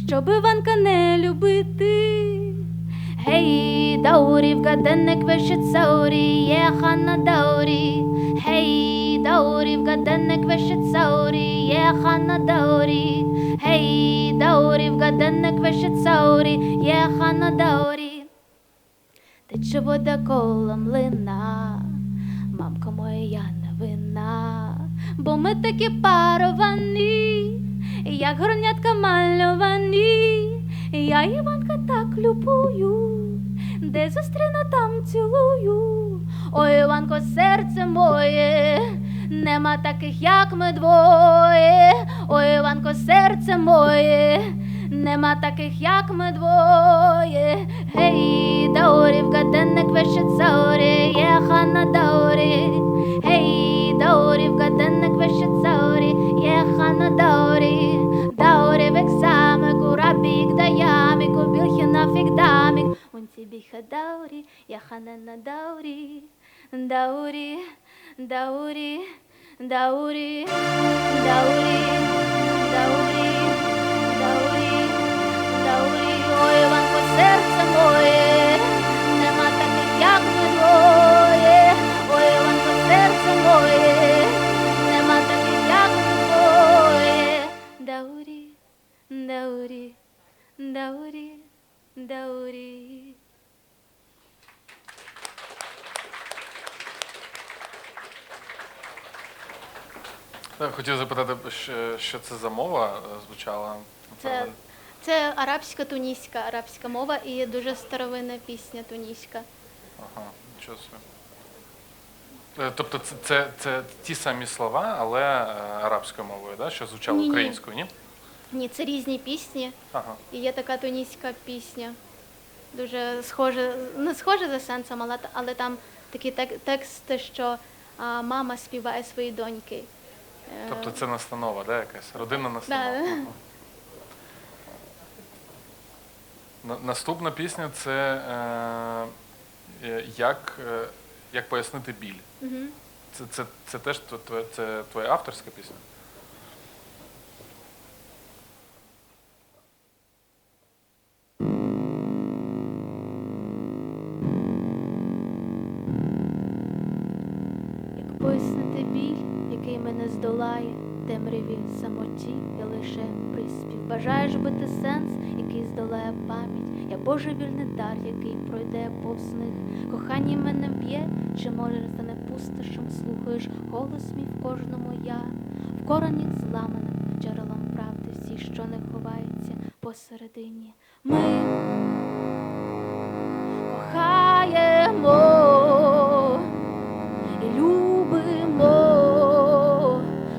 щоб Іванка не любити. Гей, даурівка, денник вишить саурі, єха на даурі. Гей, даурівка, денник вишить саурі, єха на даурі. Гей, даурівка, денник вишить саурі, єха на даурі. Тече вода коло млина, мамка моя, я не винна, бо ми такі паровані, як горнятка мальовані. Я Іванка так любую, де зустріну, там цілую. Ой, Іванко, серце моє, нема таких, як ми двоє. Ой, Іванко, серце моє, нема таких, як ми двоє. Гей, даурівка, денник вишить саурі, єха на даурі. Гей, даурівка, денник вишить саурі, єха на даурі. Даурі вексамику, рабік даяміку, білхіна фікдамік. Унці біха даурі, єха не на даурі. Даурі, даурі, даурі, даурі, даурі, даурі, даурі. Ой, Іванко, серце моє, нема таких, як ми двоє. Ой, Іванко, серце моє, нема таких, як ми двоє. Даурі, даурі, даурі, даурі.
Хотів запитати, що це за мова звучала?
Це арабська мова і дуже старовинна пісня туніська.
Ага, нічого собі. Тобто це ті самі слова, але арабською мовою, да? Що звучало
Ні-ні.
українською, ні?
Ні, це різні пісні.
Ага.
І є така туніська пісня. Дуже схожа, не схожа за сенсом, але там такий текст, що мама співає своїй доньки.
Тобто це настанова, да, якась? Родинна настанова.
Да.
Ага. Наступна пісня – це як пояснити біль.
Угу.
Це теж твоя авторська пісня?
Як пояснити біль, який мене здолає, темряві самоті я лише приспів. Бажаєш бити сенс, який здолає пам'ять. Я божевільний дар, який пройде повз них. Кохання мене б'є, чи може стане пустошем? Слухаєш голос мій в кожному я, в корені зламаним джерелом правди, всі, що не ховається посередині. Ми кохаємо і любимо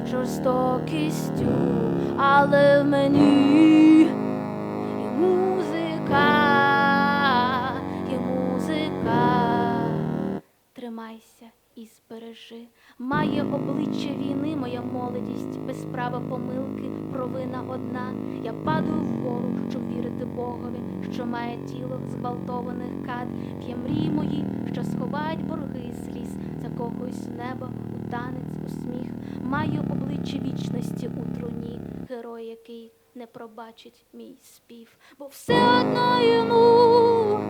жорстокістю, але в мені є музика, є музика. Тримайся і збережи. Має обличчя війни моя молодість, без права помилки, провина одна. Я падаю вгору, щоб вірити Богові, що має тіло зґвалтованих кат. Є мрії мої, що сховають борги і сліз, закохуюсь в небо, у танець, у сміх. Маю обличчя вічності у труні, герой, який не пробачить мій спів. Бо все одно йому,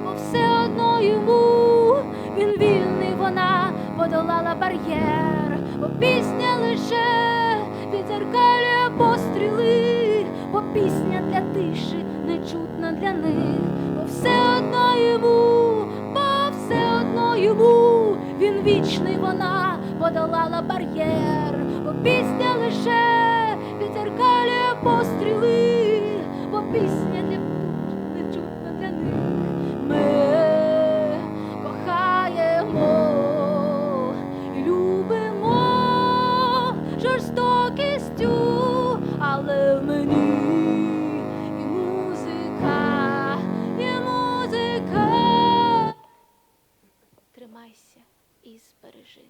бо все одно йому, він вільний, вона подолала бар'єр. Бо пісня лише відзеркалює постріли, бо пісня для тиші нечутна для них. Бо все одно йому, бо все одно йому, він вічний, вона подолала бар'єр. Бо пісня лише відзеркалює постріли, бо пісня для тиші нечутна для них. Ми кохаємо і любимо жорстокістю, але в мені і музика, і музика. Тримайся і збережи.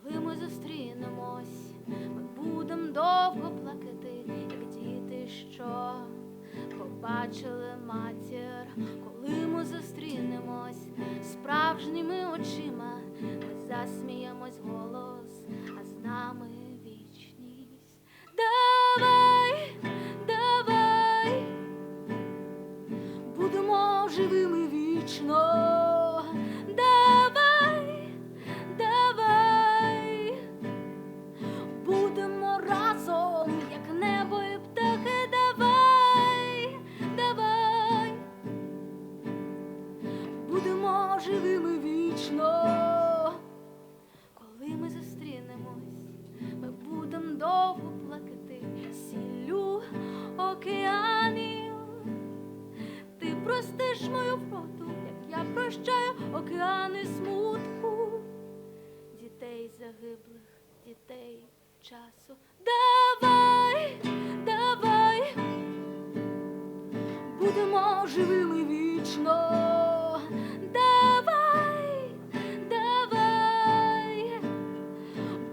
Коли ми зустрінемось, ми будем довго плакати, як діти, що побачили матір. Коли ми зустрінемось справжніми очима, ми засміємось голос, а з нами вічність. Давай, давай, будемо живими вічно. Давай, давай, будемо разом, як небо і птахи. Давай, давай, будемо живими вічно. Коли ми зустрінемось, ми будем довго плакати сіллю океанів. Ти простиш мою втрату, як я прощаю океани смутку, дітей загиблих, дітей часу. Давай, давай, будемо живими вічно. Давай, давай,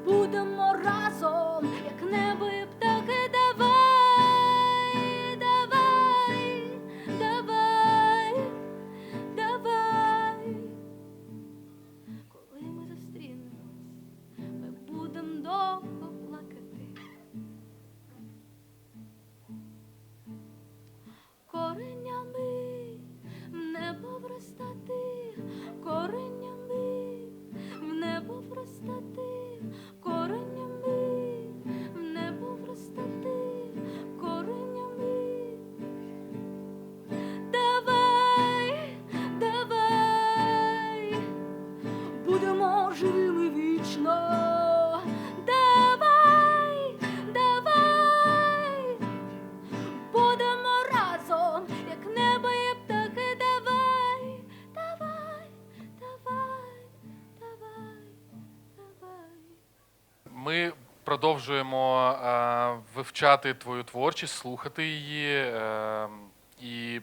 будемо разом, як небо і птахи. Давай, давай, давай, давай. Коли ми зустрінемось, ми будем довго плакати. Коренями в небо вростати, коренями в небо вростати, коренями в небо вростати, коренями. Давай, давай, будемо живими вічно. Давай, давай, будемо разом, як небо і птахи. Давай, давай, давай, давай, давай.
Ми продовжуємо вивчати твою творчість, слухати її. І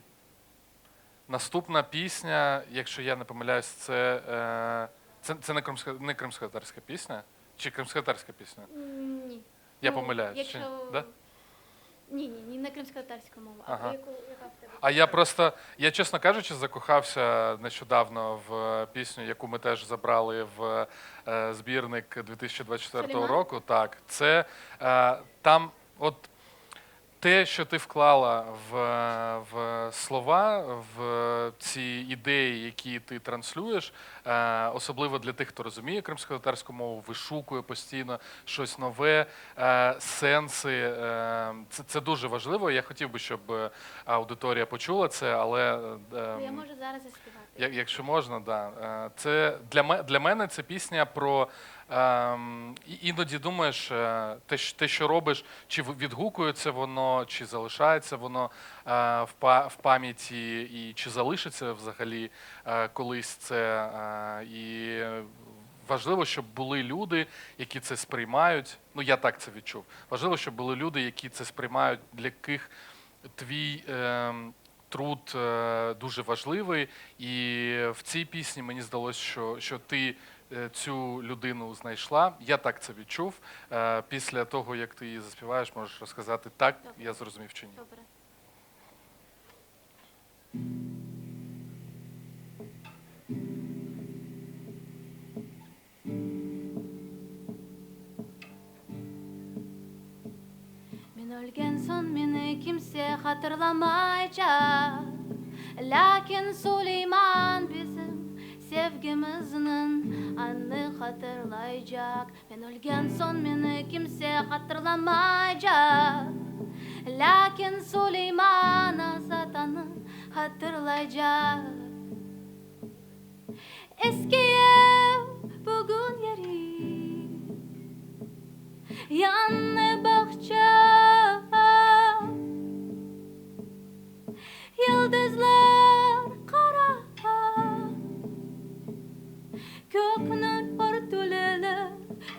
наступна пісня, якщо я не помиляюсь, це Це не кримськотатарська пісня? Чи кримськотатарська пісня?
Ні.
Я
Ну,
помиляюсь.
Якщо...
Чи... Да?
Ні, не кримськотатарська мова.
Ага.
А яка в тебе?
А я, чесно кажучи, закохався нещодавно в пісню, яку ми теж забрали в збірник 2024
Сулейман?
року. Так, це там, от те, що ти вклала в слова, в ці ідеї, які ти транслюєш, особливо для тих, хто розуміє кримськотатарську мову, вишукує постійно щось нове, сенси. Це дуже важливо. Я хотів би, щоб аудиторія почула це, але
Я можу зараз заспівати.
якщо можна, да. Це для мене це пісня про іноді думаєш, те, що робиш, чи відгукується воно, чи залишається воно в пам'яті, і чи залишиться взагалі колись це. І важливо, щоб були люди, які це сприймають. Ну, я так це відчув. Важливо, щоб були люди, які це сприймають, для яких твій труд дуже важливий. І в цій пісні мені здалося, що ти цю людину знайшла. Я так це відчув. Після того, як ти її заспіваєш, можеш розказати, так,
Добре.
я зрозумів чи ні.
Добре. Мен өлген соң мені kimse hatırlamayacak. Lakin Süleyman bizim sevgimizin anını hatırlayacak. Ben ölgen son beni kimse hatırlamayacak. Lakin Süleyman Azatan'ı hatırlayacak. Eski ev bugün yeri, yanlı bahçe, yıldızlar kara, köknün örtüleler,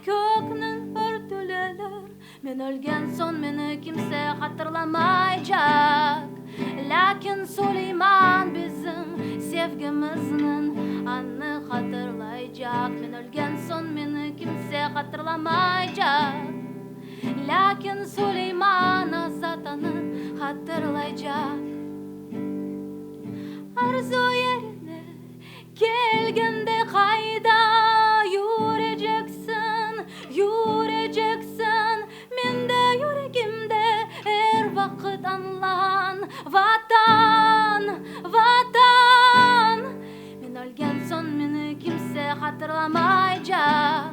köknün örtüleler. Ben ölgen son beni kimse hatırlamayacak. Lakin Süleyman bizim sevgimizin anını hatırlayacak. Ben ölgen son beni kimse hatırlamayacak. Lakin Süleyman Azatan'ı hatırlayacak. Arzu yerine gelgende kayda yürüyeceksin, yürüyeceksin. Men de yüreğimde her vakit anlan vatan, vatan. Men ölgen son beni kimse hatırlamayacak.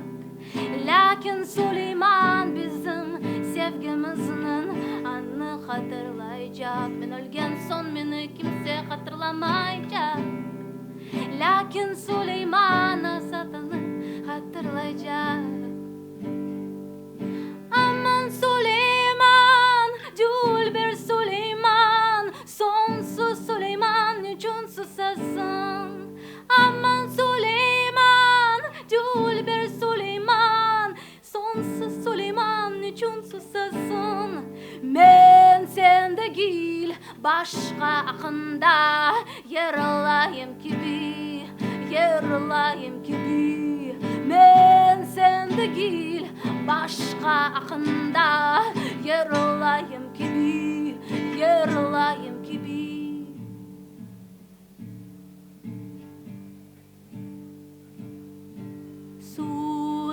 Lakin Süleyman bizim sevgimizin anını hatırlayacak. Men ölgen son beni kimse hatırlamayacak. Lakin Süleyman Azatan'ı hatırlayacak. Aman Süleyman, Dilber Süleyman, sonsuz Süleyman, niçin susasın? Aman Süleyman, Dilber Süleyman, sonsuz Süleyman, niçin susasın? Men sende değil, başka akında yaralayım gibi, yaralayım gibi. Men sende değil, başka akında yaralayım gibi, yaralayım gibi.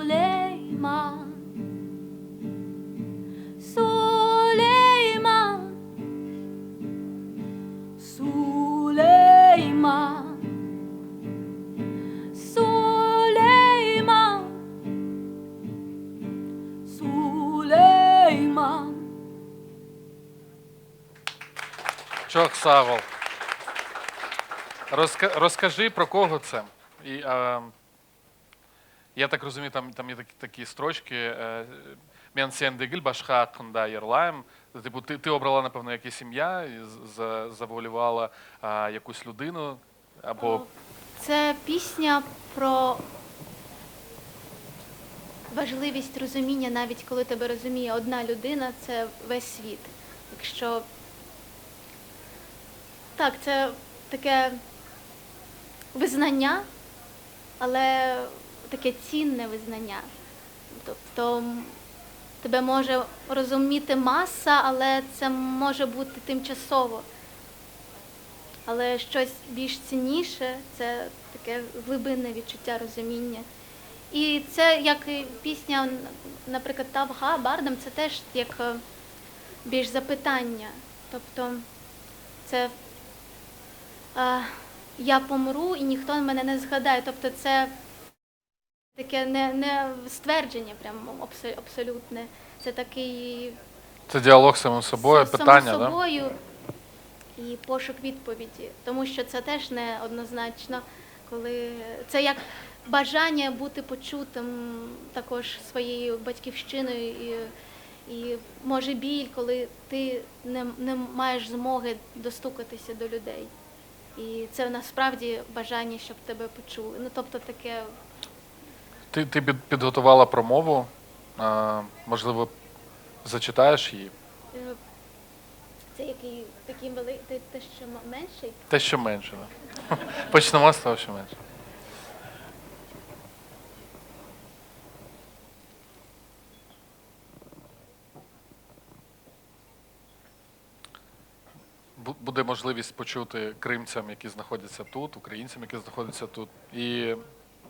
Süleyman, Süleyman, Süleyman, Süleyman, Süleyman.
Çok sağ ol. Розкажи, про кого це. І, я так розумію, там є такі строчки. Мен сендегіль башха хында єрлаєм. Типу, ти обрала, напевно, якесь ім'я і завуалювала якусь людину, або
Це пісня про важливість розуміння, навіть коли тебе розуміє одна людина, це весь світ. Якщо так, це таке визнання, але таке цінне визнання. Тобто тебе може розуміти маса, але це може бути тимчасово. Але щось більш цінніше – це таке глибинне відчуття розуміння. І це як і пісня, наприклад, Тавга Бардам, це теж як більш запитання. Тобто це я помру і ніхто мене не згадає. Тобто це таке не ствердження прямо абсолютне. Це такий
Це діалог з самим собою, питання,
самим
да?
собою і пошук відповіді. Тому що це теж не однозначно, коли це як бажання бути почутим також своєю батьківщиною і може біль, коли ти не маєш змоги достукатися до людей. І це насправді бажання, щоб тебе почули. Ну, тобто таке.
Ти підготувала промову, можливо, зачитаєш її?
Це який такий великий, те, що менший?
Те, що менше. Да? Почнемо з того, що менше. Буде можливість почути кримцям, які знаходяться тут, українцям, які знаходяться тут. І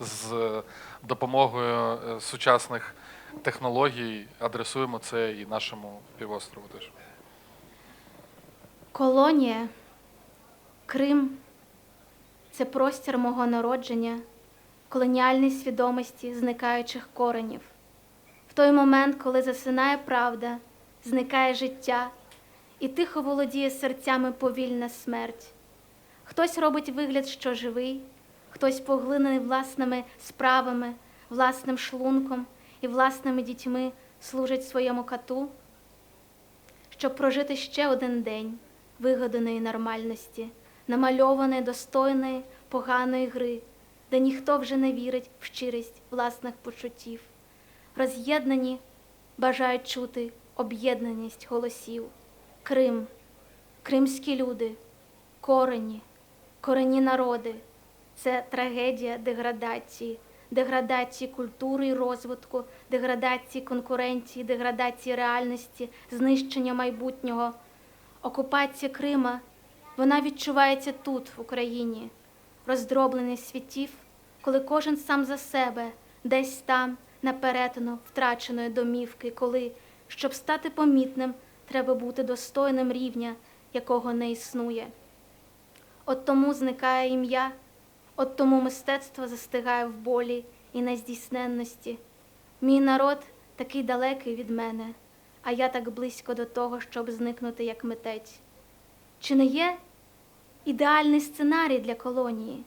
з допомогою сучасних технологій адресуємо це і нашому півострову теж.
Колонія, Крим – це простір мого народження, колоніальної свідомості зникаючих коренів. В той момент, коли засинає правда, зникає життя, і тихо володіє серцями повільна смерть. Хтось робить вигляд, що живий, хтось поглинений власними справами, власним шлунком і власними дітьми служить своєму кату, щоб прожити ще один день вигаданої нормальності, намальованої достойної поганої гри, де ніхто вже не вірить в щирість власних почуттів. Роз'єднані бажають чути об'єднаність голосів. Крим, кримські люди, корені народи – це трагедія деградації культури і розвитку, деградації конкуренції, деградації реальності, знищення майбутнього. Окупація Крима, вона відчувається тут, в Україні. Роздробленість світів, коли кожен сам за себе, десь там, на перетину втраченої домівки, коли, щоб стати помітним, треба бути достойним рівня, якого не існує. От тому зникає ім'я, от тому мистецтво застигає в болі і нездійсненності. Мій народ такий далекий від мене, а я так близько до того, щоб зникнути як митець. Чи не є ідеальний сценарій для колонії?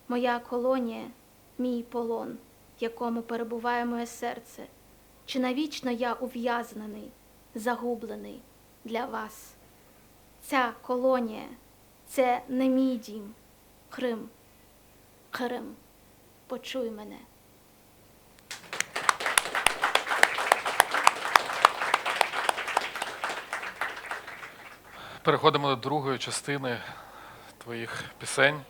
Моя колонія – мій полон, в якому перебуває моє серце. Чи навічно я ув'язнений, загублений для вас? Ця колонія – це не мій дім. Крим, Крим, почуй мене.
Переходимо до другої частини твоїх пісень.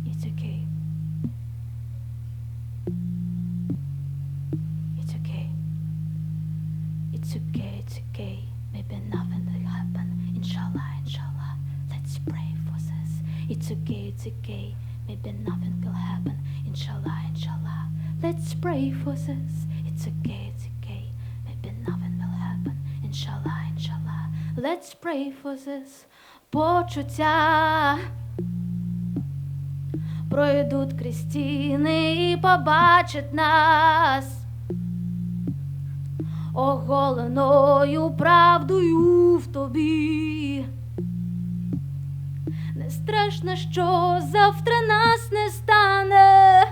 It's okay. It's okay. It's okay, it's okay. Maybe nothing will happen. Inshallah, inshallah. Let's pray for this. It's okay, it's okay. Maybe nothing will happen. Inshallah, inshallah. Let's pray for this. It's okay, it's okay. Maybe nothing will happen. Inshallah, inshallah. Let's pray for this. Почуття пройдуть крізь стіни і побачать нас оголеною правдою в тобі. Не страшно, що завтра нас не стане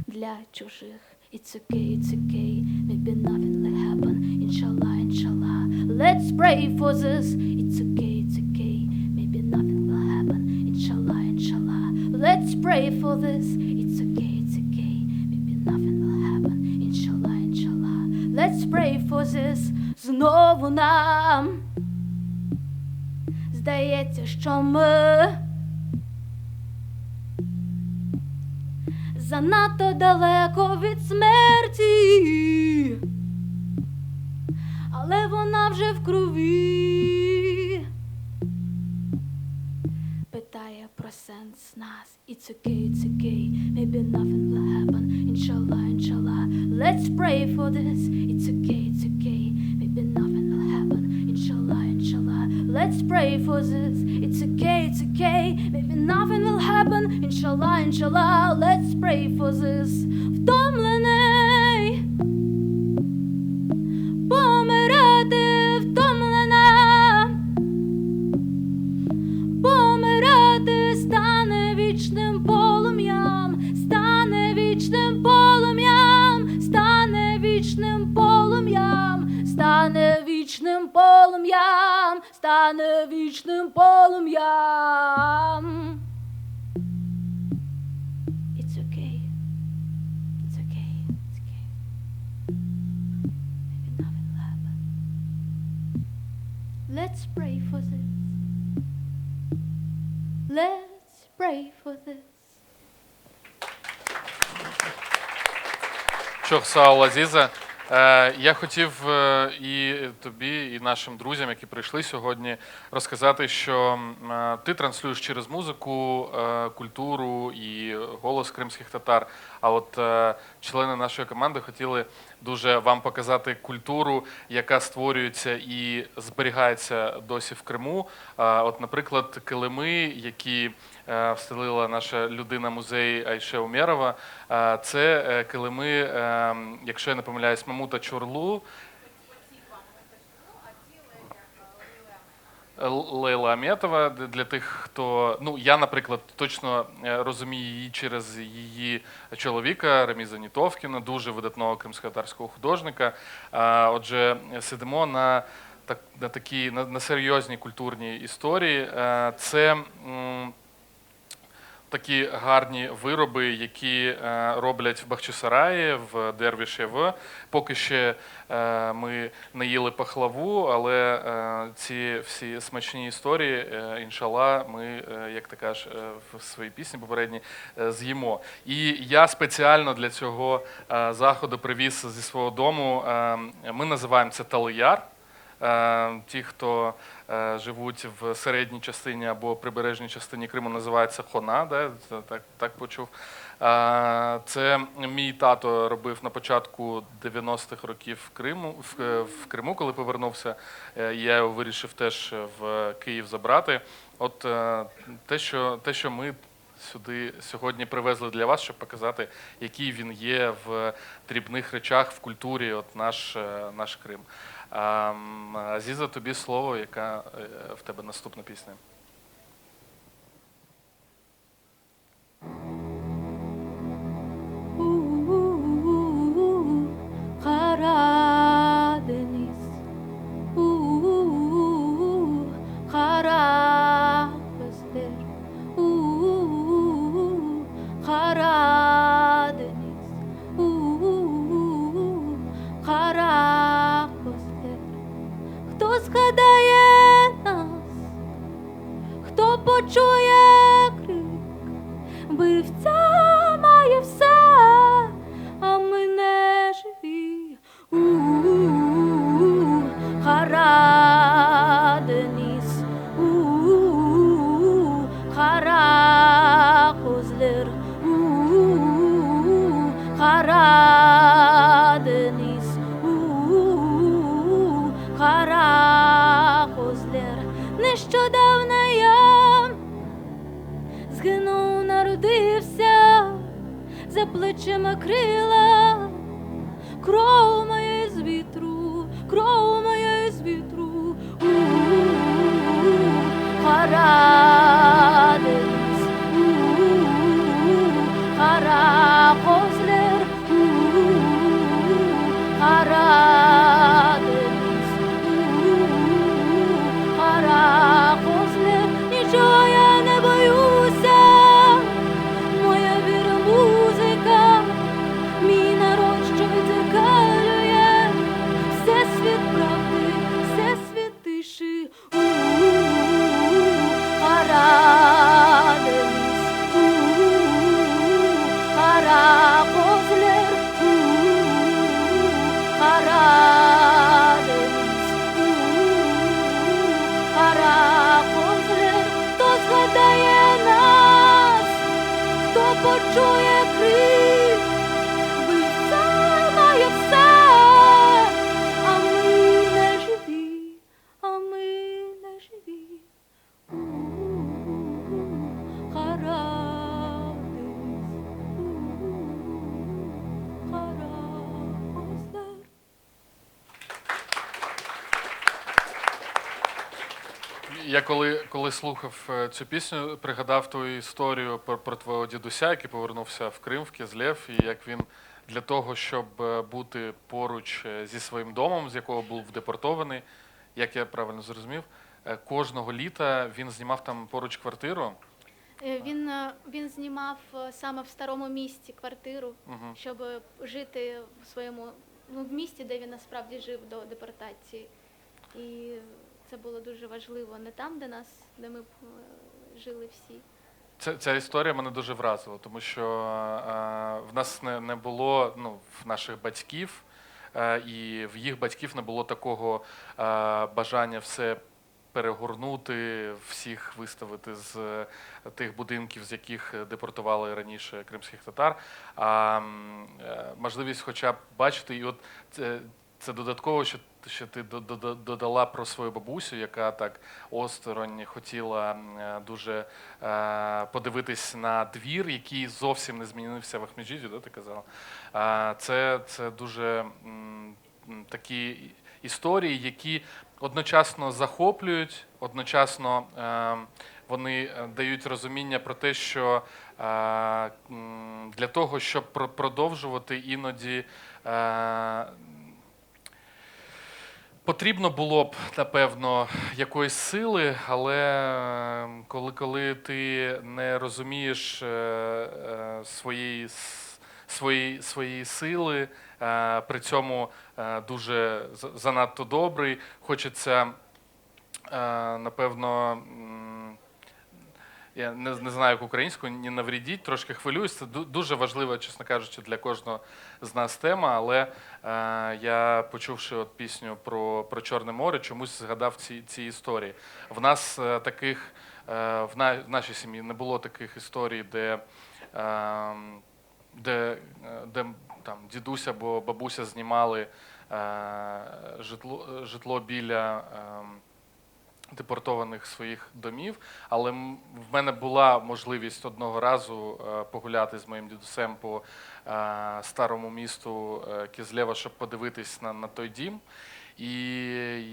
для чужих. It's okay, it's okay, maybe nothing will happen. Inshallah, inshallah, let's pray for this. It's okay, maybe nothing will happen. Inshallah, inshallah, let's pray for this. It's okay, maybe nothing will for this знову нам здається, що ми занадто далеко від смерті, але вона вже в крові. Питає про сенс нас. It's okay, maybe nothing will happen. Inshallah, inshallah, let's pray for this. It's okay, maybe nothing will happen. Inshallah, inshallah, let's pray for this. It's okay, maybe nothing will happen. Inshallah, inshallah, let's pray for this. Втомлений помирати, втомлена помирати, стане вічним полум'ям, стане вічним полум'ям, стане вічним полум'ям, стане вічним полум'ям, стане вічним полум'ям. It's okay. It's okay. It's okay. Maybe nothing will happen. Let's pray for this. Let's pray for this.
Чохсау Азіза. Я хотів і тобі, і нашим друзям, які прийшли сьогодні, розказати, що ти транслюєш через музику культуру і голос кримських татар. А от члени нашої команди хотіли дуже вам показати культуру, яка створюється і зберігається досі в Криму. От, наприклад, килими, які встелила наша людина-музей Айше Умєрова. Це килими, якщо я не помиляюсь, Мамута Чорлу, Лейла Аметова. Для тих, хто... Ну, я, наприклад, точно розумію її через її чоловіка Раміза Нітовкіна, дуже видатного кримськотатарського художника. Отже, сидимо на серйозній культурній історії. Це такі гарні вироби, які роблять в Бахчисараї, в Дервішев. Поки ще ми не їли пахлаву, але ці всі смачні історії, іншалла, ми, як ти кажеш в своїй пісні попередній, з'їмо. І я спеціально для цього заходу привіз зі свого дому, ми називаємо це талияр. Ті, хто живуть в середній частині або прибережній частині Криму, називається хона, да? Так почув. Це мій тато робив на початку 90-х років в Криму, коли повернувся. Я його вирішив теж в Київ забрати. От те, що ми сюди сьогодні привезли для вас, щоб показати, який він є в дрібних речах, в культурі, от наш Крим. Азіза, тобі слово, яка в тебе наступна пісня?
Kara deniz, kara gözler, kara deniz, kara gözler. Хто згадає нас, хто почує крик, вбивця має все, а ми не живі. Хара Дениз, хара Козлер, хара Дениз, хара Козлер. Нещодавно я згинув, народився, за плечима крила, кров моя з вітру, кров моя з вітру. Хара Дениз, хара Козлер, хара Дениз, хара Козлер. Нічого я не боюся, моя віра музика, мій народ, що відзеркалює все чує крик, вбивця має все, а ми не живі, а ми не живі.
Я коли слухав цю пісню, пригадав ту історію про твого дідуся, який повернувся в Крим, в Кизлєв, і як він для того, щоб бути поруч зі своїм домом, з якого був депортований, як я правильно зрозумів, кожного літа він знімав там поруч квартиру.
Він знімав саме в старому місті квартиру,
Мгм.
щоб жити в своєму в місті, де він насправді жив до депортації. І це було дуже важливо не там, де ми жили всі.
Ця історія мене дуже вразила, тому що в нас не було, в наших батьків, і в їх батьків не було такого бажання все перегорнути, всіх виставити з тих будинків, з яких депортували раніше кримських татар. А можливість хоча б бачити, і от це додатково, що ти додала про свою бабусю, яка так осторонь хотіла дуже подивитись на двір, який зовсім не змінився в Ахмеджиді, да, ти казала? Це дуже такі історії, які одночасно захоплюють, одночасно вони дають розуміння про те, що для того, щоб продовжувати, іноді потрібно було б, напевно, якоїсь сили, але коли ти не розумієш своєї сили, при цьому дуже занадто добрий, хочеться, напевно, я не знаю, як українською, не навредіть, трошки хвилююсь. Це дуже важлива, чесно кажучи, для кожного з нас тема, але я, почувши от пісню про Чорне море, чомусь згадав ці історії. В нас таких, в нашій сім'ї не було таких історій, де там дідусь або бабуся знімали житло біля депортованих своїх домів, але в мене була можливість одного разу погуляти з моїм дідусем по старому місту Кизлєва, щоб подивитись на той дім. І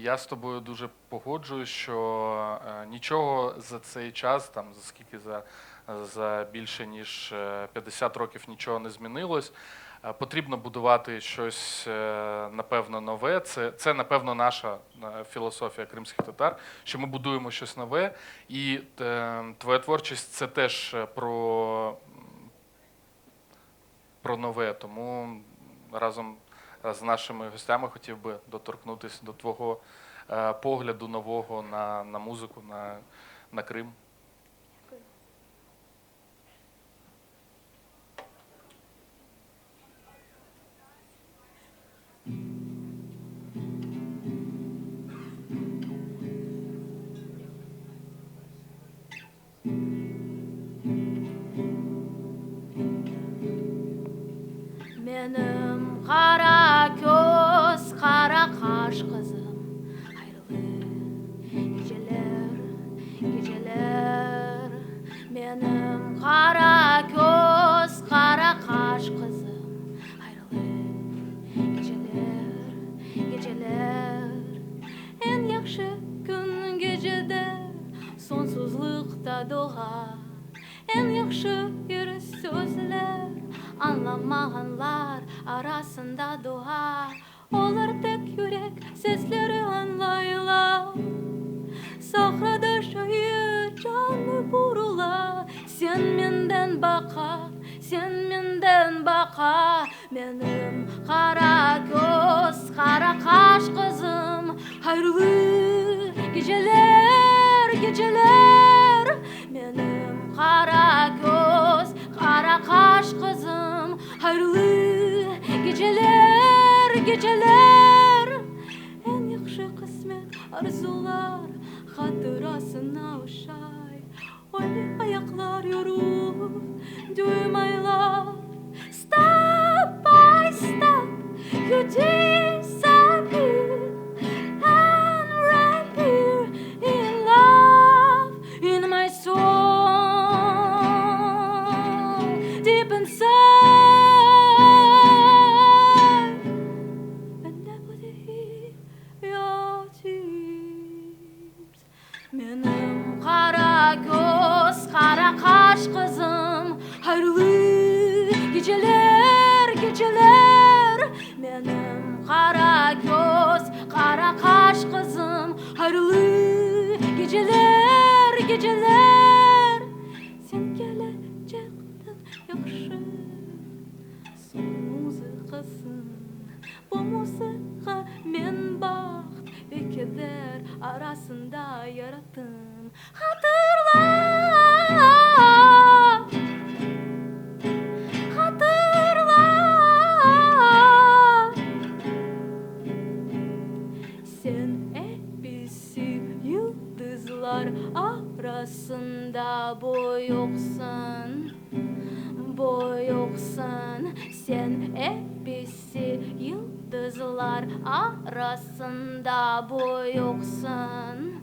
я з тобою дуже погоджуюсь, що нічого за цей час, там за скільки, за більше ніж 50 років нічого не змінилось. Потрібно будувати щось, напевно, нове. Це, напевно, наша філософія кримських татар, що ми будуємо щось нове. І твоя творчість – це теж про нове. Тому разом з нашими гостями хотів би доторкнутися до твого погляду нового на музику, на Крим.
Менің қара көз, қара қаш қызым, қайырлы гежелер. Менің қара көз, қара қаш қызым, қайырлы гежелер. En yaxşı gün gecedir, sonsuzlukta doğar. En yaxşı yürü sözler, anlamayanlar arasında doğar. Onlar tek yürek sesleri anlayırlar. Sahrada şehir canlı kurular. Sen menden baka, sen menden baka. Benim kara göz, kara kaş kızım, hayırlı geceler, geceler. Benim kara göz, kara kaş kızım, hayırlı geceler, geceler. En yakşı kısmet arzular hatırasına uşay. Böyle ayaklar yorulur. Do my love, step by step, you disappear and reappear in love, in my soul, deep inside. And I would hear your tears. Benim kara göz, kara kaş kızım, hayırlı geceler, geceler. Benim kara göz, kara kaş kızım, hayırlı geceler, geceler. Sen gelecektin yakşı, son muzikasın. Bu muzika men baxt ve keder arasında yarattım. Hatırla, hatırla. Sen hepsi yıldızlar arasında boyoksun, boyoksun. Sen hepsi yıldızlar arasında boyoksun,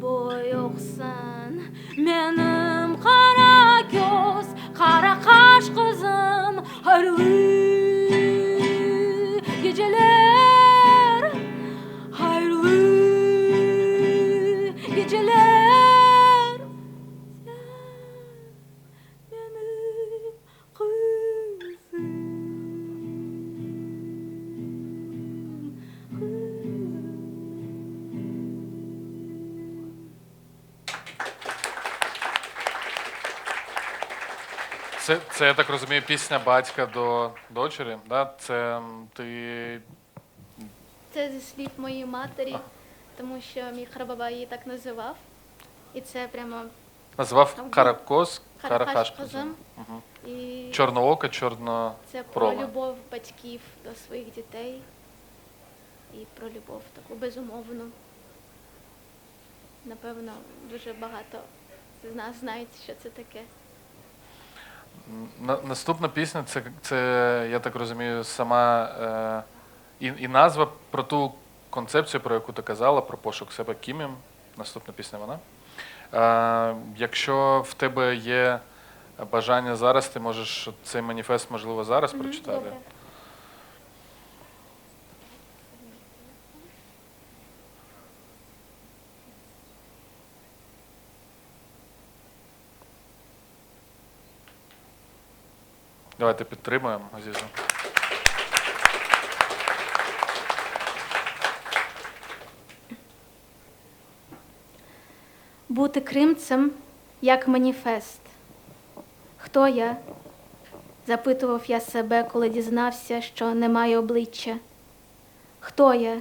boyoksun. Benim kara göz, kara kaş kızım, hayırlı geceler, hayırlı geceler. Sen benim
Це, я так розумію, пісня батька до дочері, да? Це ти
Це зі слів моєї матері, тому що мій Харбаба її так називав. І це прямо
назвав Каракоз, Карахаш.
Карахаш-Козим.
Угу.
І
Чорноока,
це про
чорнопрома.
любов батьків до своїх дітей. І про любов таку безумовну. Напевно, дуже багато з нас знають, що це таке.
Наступна пісня, це, я так розумію, сама і назва про ту концепцію, про яку ти казала, про пошук себе Кім'ям. Наступна пісня вона. Якщо в тебе є бажання зараз, ти можеш цей маніфест, можливо, зараз прочитати.
Добре.
Давайте підтримуємо Азізу.
Бути кримцем як маніфест. Хто я? Запитував я себе, коли дізнався, що немає обличчя. Хто я?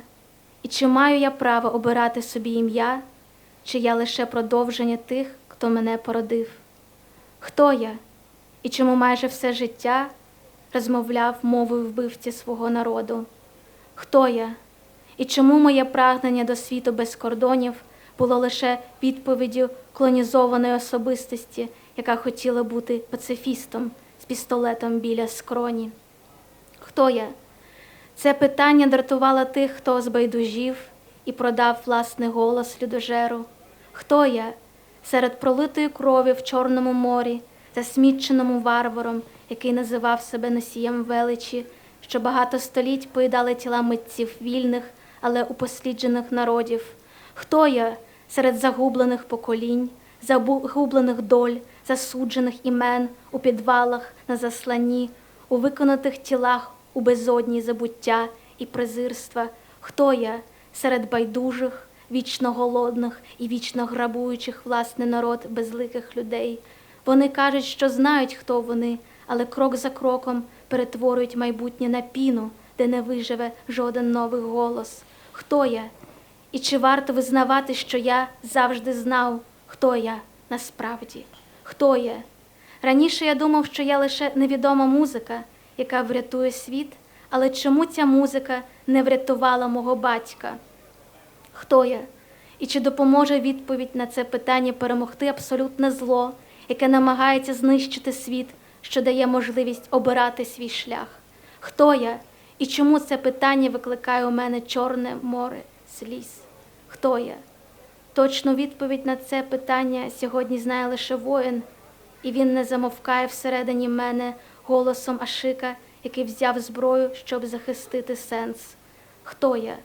І чи маю я право обирати собі ім'я, чи я лише продовження тих, хто мене породив? Хто я? І чому майже все життя розмовляв мовою вбивці свого народу? Хто я? І чому моє прагнення до світу без кордонів було лише відповіддю колонізованої особистості, яка хотіла бути пацифістом з пістолетом біля скроні? Хто я? Це питання дратувало тих, хто збайдужів і продав власний голос людожеру. Хто я? Серед пролитої крові в Чорному морі, засміченому варваром, який називав себе носієм величі, що багато століть поїдали тіла митців вільних, але упосліджених народів. Хто я? Серед загублених поколінь, загублених доль, засуджених імен у підвалах, на засланні, у виконатих тілах, у безодні забуття і презирства. Хто я? Серед байдужих, вічно голодних і вічно грабуючих власний народ безликих людей. Вони кажуть, що знають, хто вони, але крок за кроком перетворюють майбутнє на піну, де не виживе жоден новий голос. Хто я? І чи варто визнавати, що я завжди знав, хто я насправді? Хто я? Раніше я думав, що я лише невідома музика, яка врятує світ, але чому ця музика не врятувала мого батька? Хто я?
І чи допоможе відповідь на це питання перемогти абсолютне зло, яке намагається знищити світ, що дає можливість обирати свій шлях? Хто я? І чому це питання викликає у мене чорне море сліз? Хто я? Точну відповідь на це питання сьогодні знає лише воїн, і він не замовкає всередині мене голосом Ашика, який взяв зброю, щоб захистити сенс. Хто я?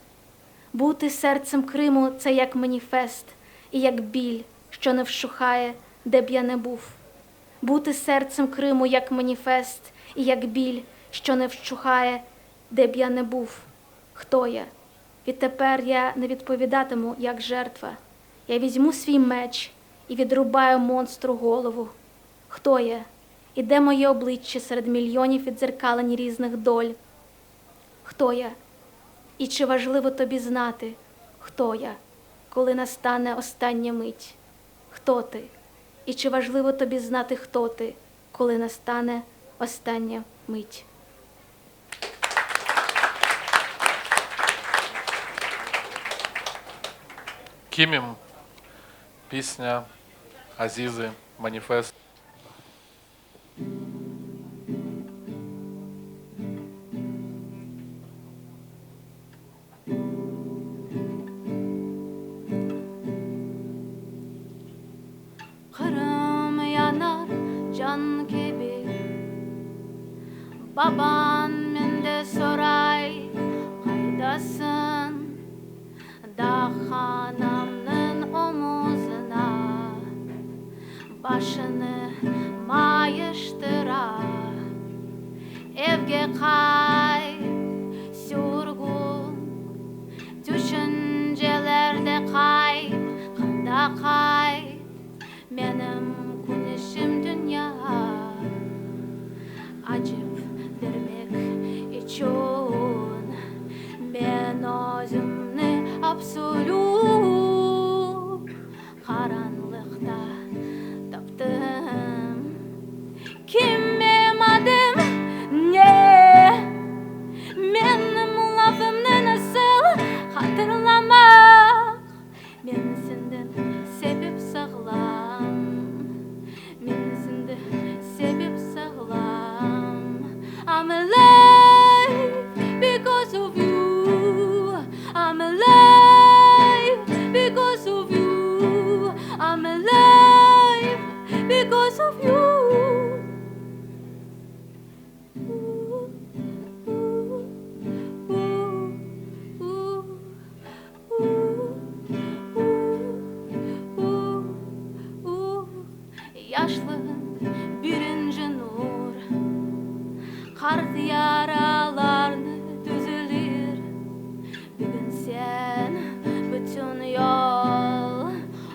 Бути серцем Криму – це як маніфест і як біль, що не вщухає, де б я не був. Бути серцем Криму як маніфест і як біль, що не вщухає, де б я не був. Хто я? Відтепер я не відповідатиму як жертва. Я візьму свій меч і відрубаю монстру голову. Хто я? І де моє обличчя серед мільйонів віддзеркалень різних доль? Хто я? І чи важливо тобі знати, хто я, коли настане остання мить? Хто ти? І чи важливо тобі знати, хто ти, коли настане остання мить?
Кімім, пісня Азізи, маніфест.
Kırım yanar can gibi Baban mende soray Kaydasın Da hanımın omuzuna Başını mayıştıra Evge kay Sürgün Düşüncelerde kay Kanda kay Benim kunuşum dünya Acıp vermek için Ben özümü absolut Karanlıkta taptım Kim benim adım ne Benim lafımı nasıl hatırlamak Ben senden sebep sağlam Ben senden sebep sağlam I'm alive because of you I'm alive because of you I'm alive because of you Yaşlığın birinci nur Kart yaralarını düzülür Bugün sen bütün yol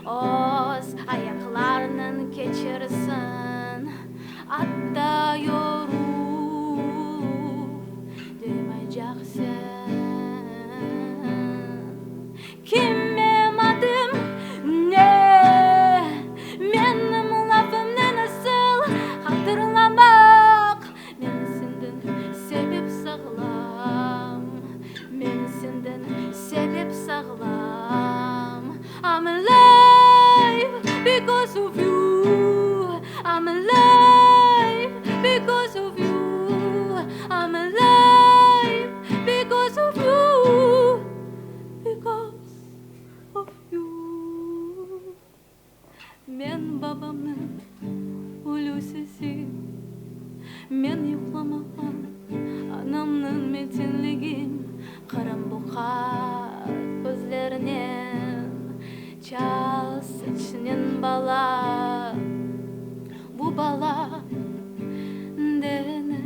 Oz ayaklarının geçirsin Hatta yorup Duymayacaksın Kim benim adım ne Benim lafımı nasıl hatırlamak Ben senden sebep sağlam Ben senden sebep sağlam I'm alive because of you I'm alive because of you I'm alive because of you Because of you Men babamın ulu sesi Men yıklamağım Anamın metinligim Karam bukat gözlerinin Çal saçının bala Bu bala deniz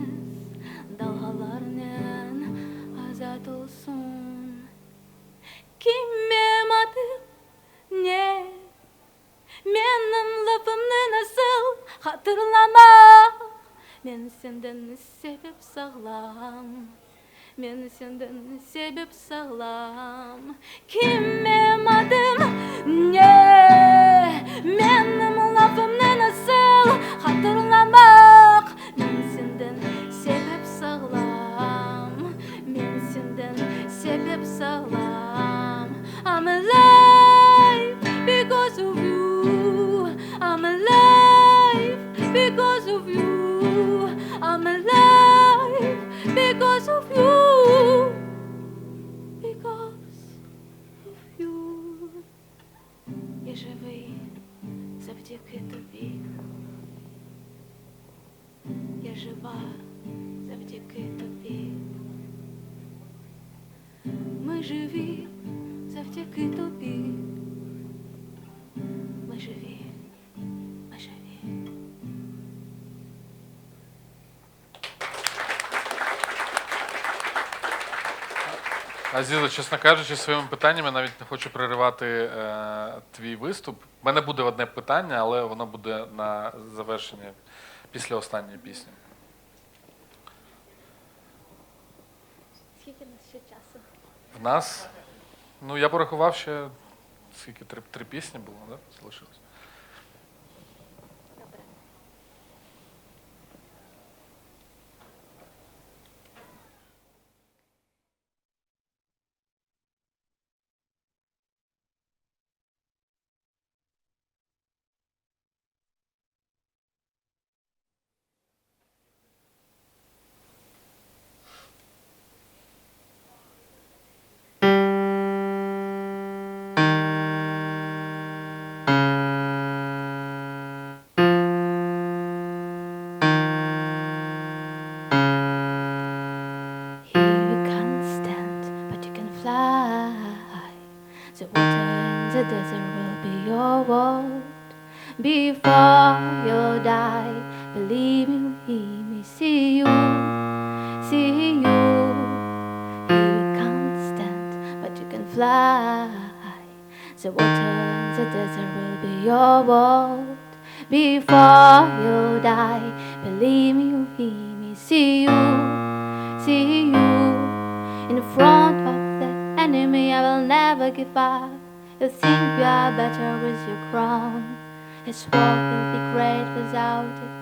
dalgalarının azat olsun Kim benim adım ne Benim lafımı nasıl hatırlamak Ben senden sebep sağlam Ben senden sebep sağlam Kim benim adım ne Benim lafımı nasıl hatırlamak Ben senden sebep sağlam Ben senden sebep sağlam I'm alive і живий завдяки тобі. Я жива завдяки тобі. Ми живі завдяки тобі. Ми живі, ми живі.
Азіза, чесно кажучи, своїми питаннями навіть не хочу переривати твій виступ. У мене буде одне питання, але воно буде на завершення після останньої пісні.
Скільки в нас ще часу?
В нас, ну я порахував ще, скільки, три пісні було, да? Залишилось.
Добре.
Here you can't stand, but you can fly. The water and the desert will be your world. Before you die, believe me, hear me, see you, see you. Here you can't stand, but you can fly. The water and the desert will be your world. Before you die, believe me, hear me, see you, see you. In front of the enemy, I will never give up. You think you are better with your crown. This world will be great without it.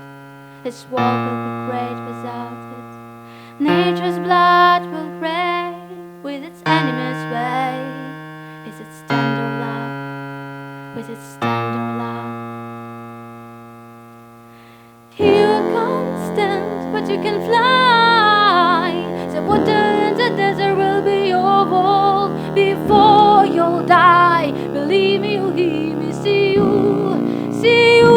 This world will be great without it. Nature's blood will pray with its enemy's way. With its tender love, with its tender love. You can't stand, but you can fly. The water and the desert will be your world. Before you'll die, believe me, you hear me, see you, see you.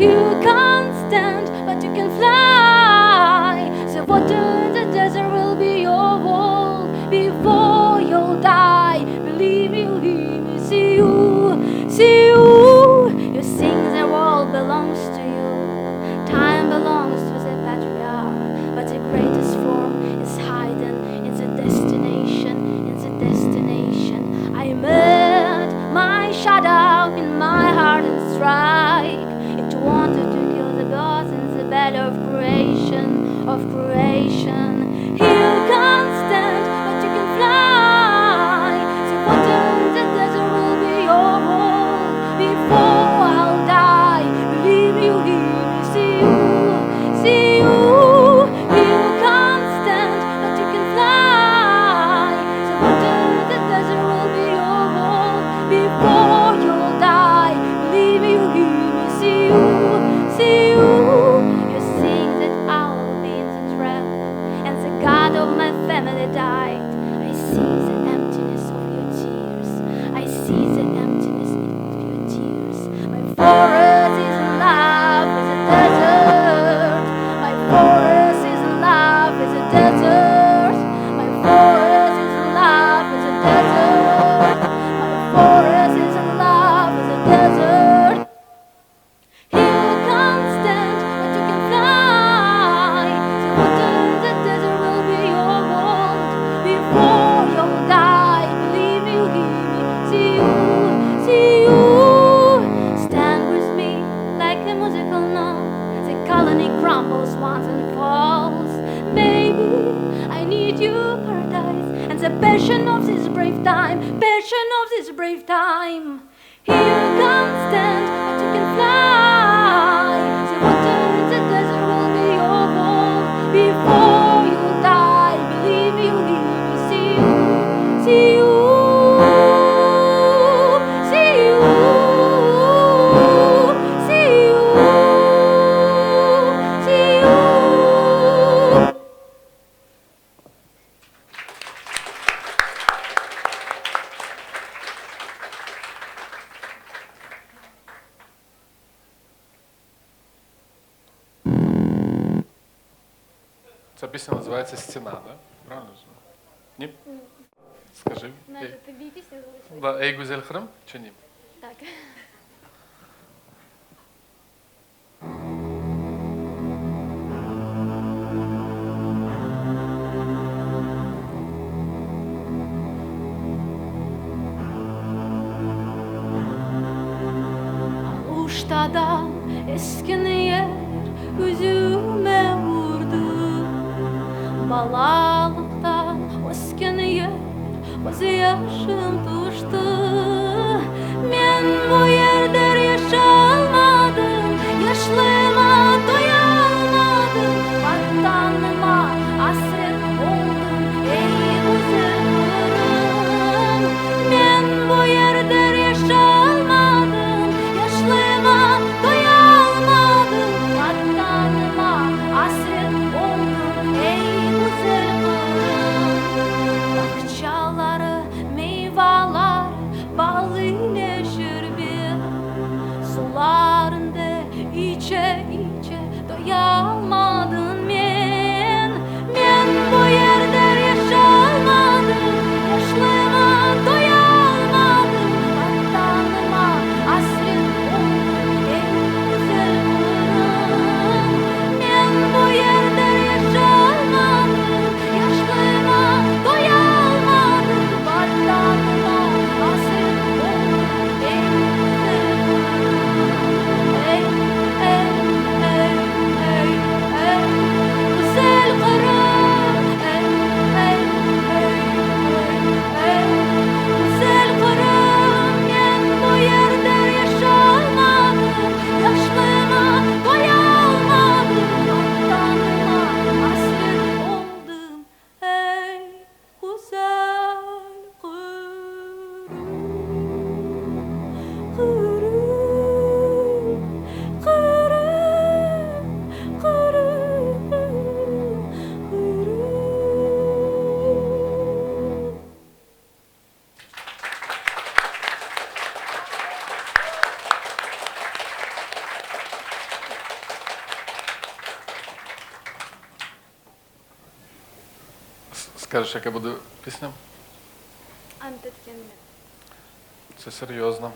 You can't stand, but you can fly. The water and the desert will be your world. Before you'll die, believe me, you hear me, see you, see you. You think the world belongs to you. Time belongs to the patriarch, but the greatest form is hidden in the destination, in the destination. I met my shadow in my heart and strike. It wanted to kill the gods in the bed of creation, of creation. You can't stand, but you can fly. The water and the desert will be your world. Before I'll die, believe me, you hear me, see you, see you. You can't stand, but you can fly. The water and the desert will be your world. Before you'll die, believe me, you hear me, see you, see you. You think that I'll be in the trap, and the God of my family died. I see the emptiness of your tears. I see the emptiness of your tears. My forest is in love with the desert. My forest is in love with the desert. My forest is in love with the desert. My forest is in love with the desert. You can't stand, but you can fly. The water and the desert will be your world. Before you'll die, believe me, you hear me, see you, see you. Stand with me like a musical note. The colony crumbles once and falls. Baby, I need you, paradise, and the passion of this brave time, passion of this brave time. Here can't stand, but you can fly. The water and the desert will be your world. Before you die, believe me, you hear me, see you, see you, see you, see you, see you.
Ця пісня називається «Стіна», так? Правильно? Ні? Скажи.
тобі пісня залишилася?
Да, «Ей, Гузель Хрим» чи ні?
Так.
Uştadan eskin yer yüzüme vurdu. Balalıktan eskin yer göz yaşım tuştu. Men bu yerde yaşamadım, yaşlığıma doyamadım. Vatanıma hasret oldum ey güzel kızım. Men bu yerde yaşamadım, yaşlığıma doyamadım. Vatanıma hasret oldum ey güzel kızım. Bahçaları, meyveler, bal ile şerbet, sularında içe içe doyamadım men. Men bu yerde yaşamadım, yaşlığıma doyamadım. Vatanıma hasret oldum ey güzel kızım. Men bu yerde yaşamadım, yaşlığıma doyamadım. Vatanıma hasret oldum ey güzel kızım. Ey, ey, ey, ey, ey, güzel kızım. Ey, ey, ey, ey, ey, güzel kızım. Men bu yerde yaşamadım, yaşlığıma doyamadım. Vatanıma hasret oldum ey güzel
Скажеш, яка буде пісня?
Антиткенмен.
Це серйозно.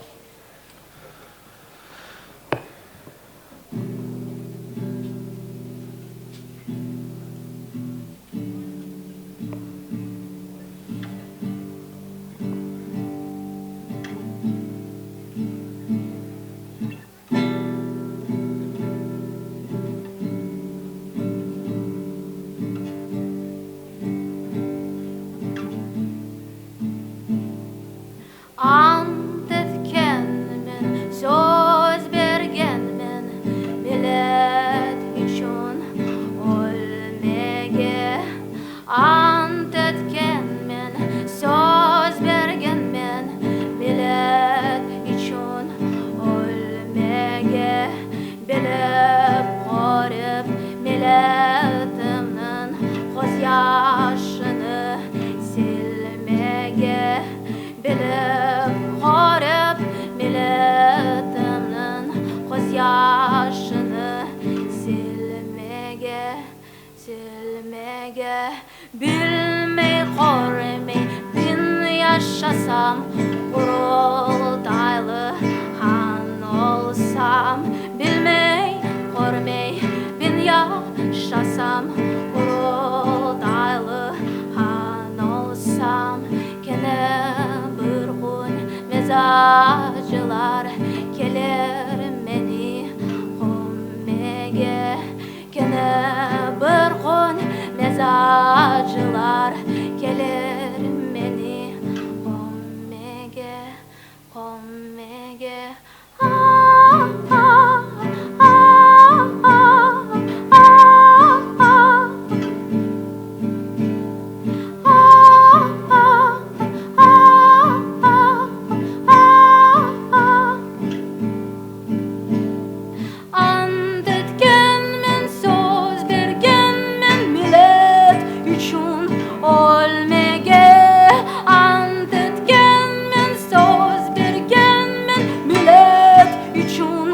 Ant etkenmen, söz bergenmen, millet için ölmege. Ant etkenmen, söz bergenmen, millet için ölmege. Bilip korup milletimnin göz yaşını silmege. Bilip korup milletimnin göz yaşını silmege, silmege. Bilmey korumey bin yaşasam, kurultaylı han olsam. Bilmey korumey bin yaşasam, kurultaylı han olsam. Gene bir gün mezacılar gelir meni kommege. Gene bir gün mezacılar gelir meni kommege, kommege. Ah, ah, ah, ah, ah, ah. Ant etkenmen, söz bergenmen, millet için ölmege. Ant etkenmen, söz bergenmen, millet için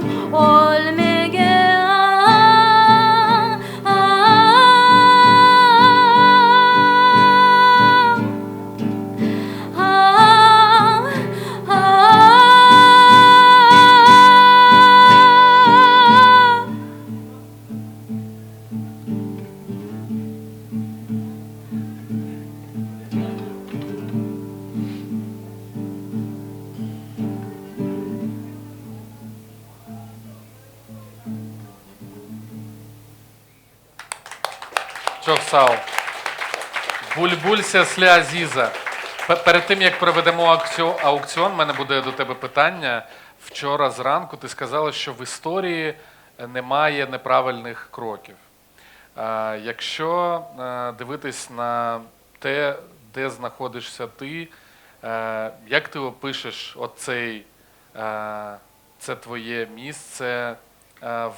Чохсал. Бульбулься сля Азіза. Перед тим, як проведемо аукціон, в мене буде до тебе питання. Вчора зранку ти сказала, що в історії немає неправильних кроків. Якщо дивитись на те, де знаходишся ти, як ти опишеш це твоє місце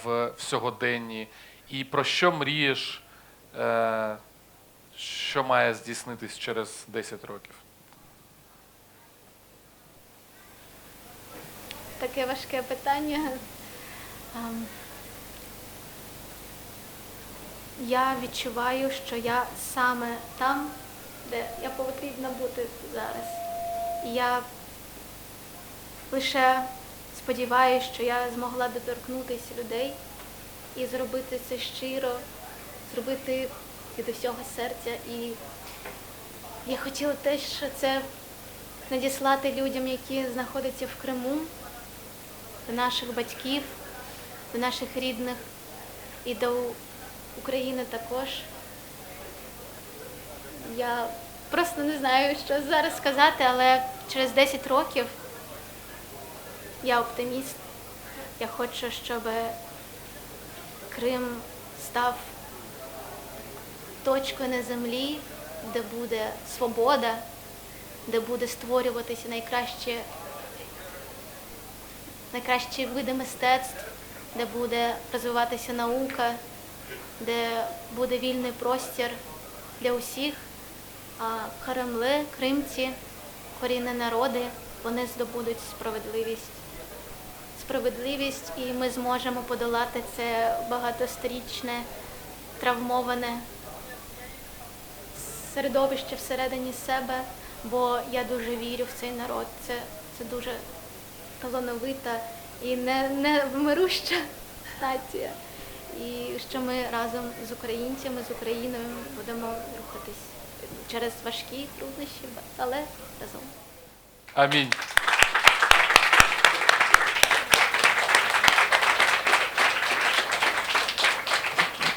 в сьогоденні, і про що мрієш, що має здійснитись через 10 років?
Таке важке питання. Я відчуваю, що я саме там, де я потрібна бути зараз. І я лише сподіваюся, що я змогла доторкнутися людей і зробити це щиро, зробити від усього серця. І я хотіла теж це надіслати людям, які знаходяться в Криму, до наших батьків, до наших рідних і до України також. Я просто не знаю, що зараз сказати, але через 10 років я оптиміст. Я хочу, щоб Крим став точкою на землі, де буде свобода, де буде створюватися найкращі види мистецтв, де буде розвиватися наука, де буде вільний простір для усіх. А кремли, кримці, корінні народи, вони здобудуть справедливість, і ми зможемо подолати це багатосторічне, травмоване середовище всередині себе, бо я дуже вірю в цей народ. Це дуже талановита і невмируща нація. І що ми разом з українцями, з Україною будемо рухатись через важкі труднощі, але разом.
Амінь.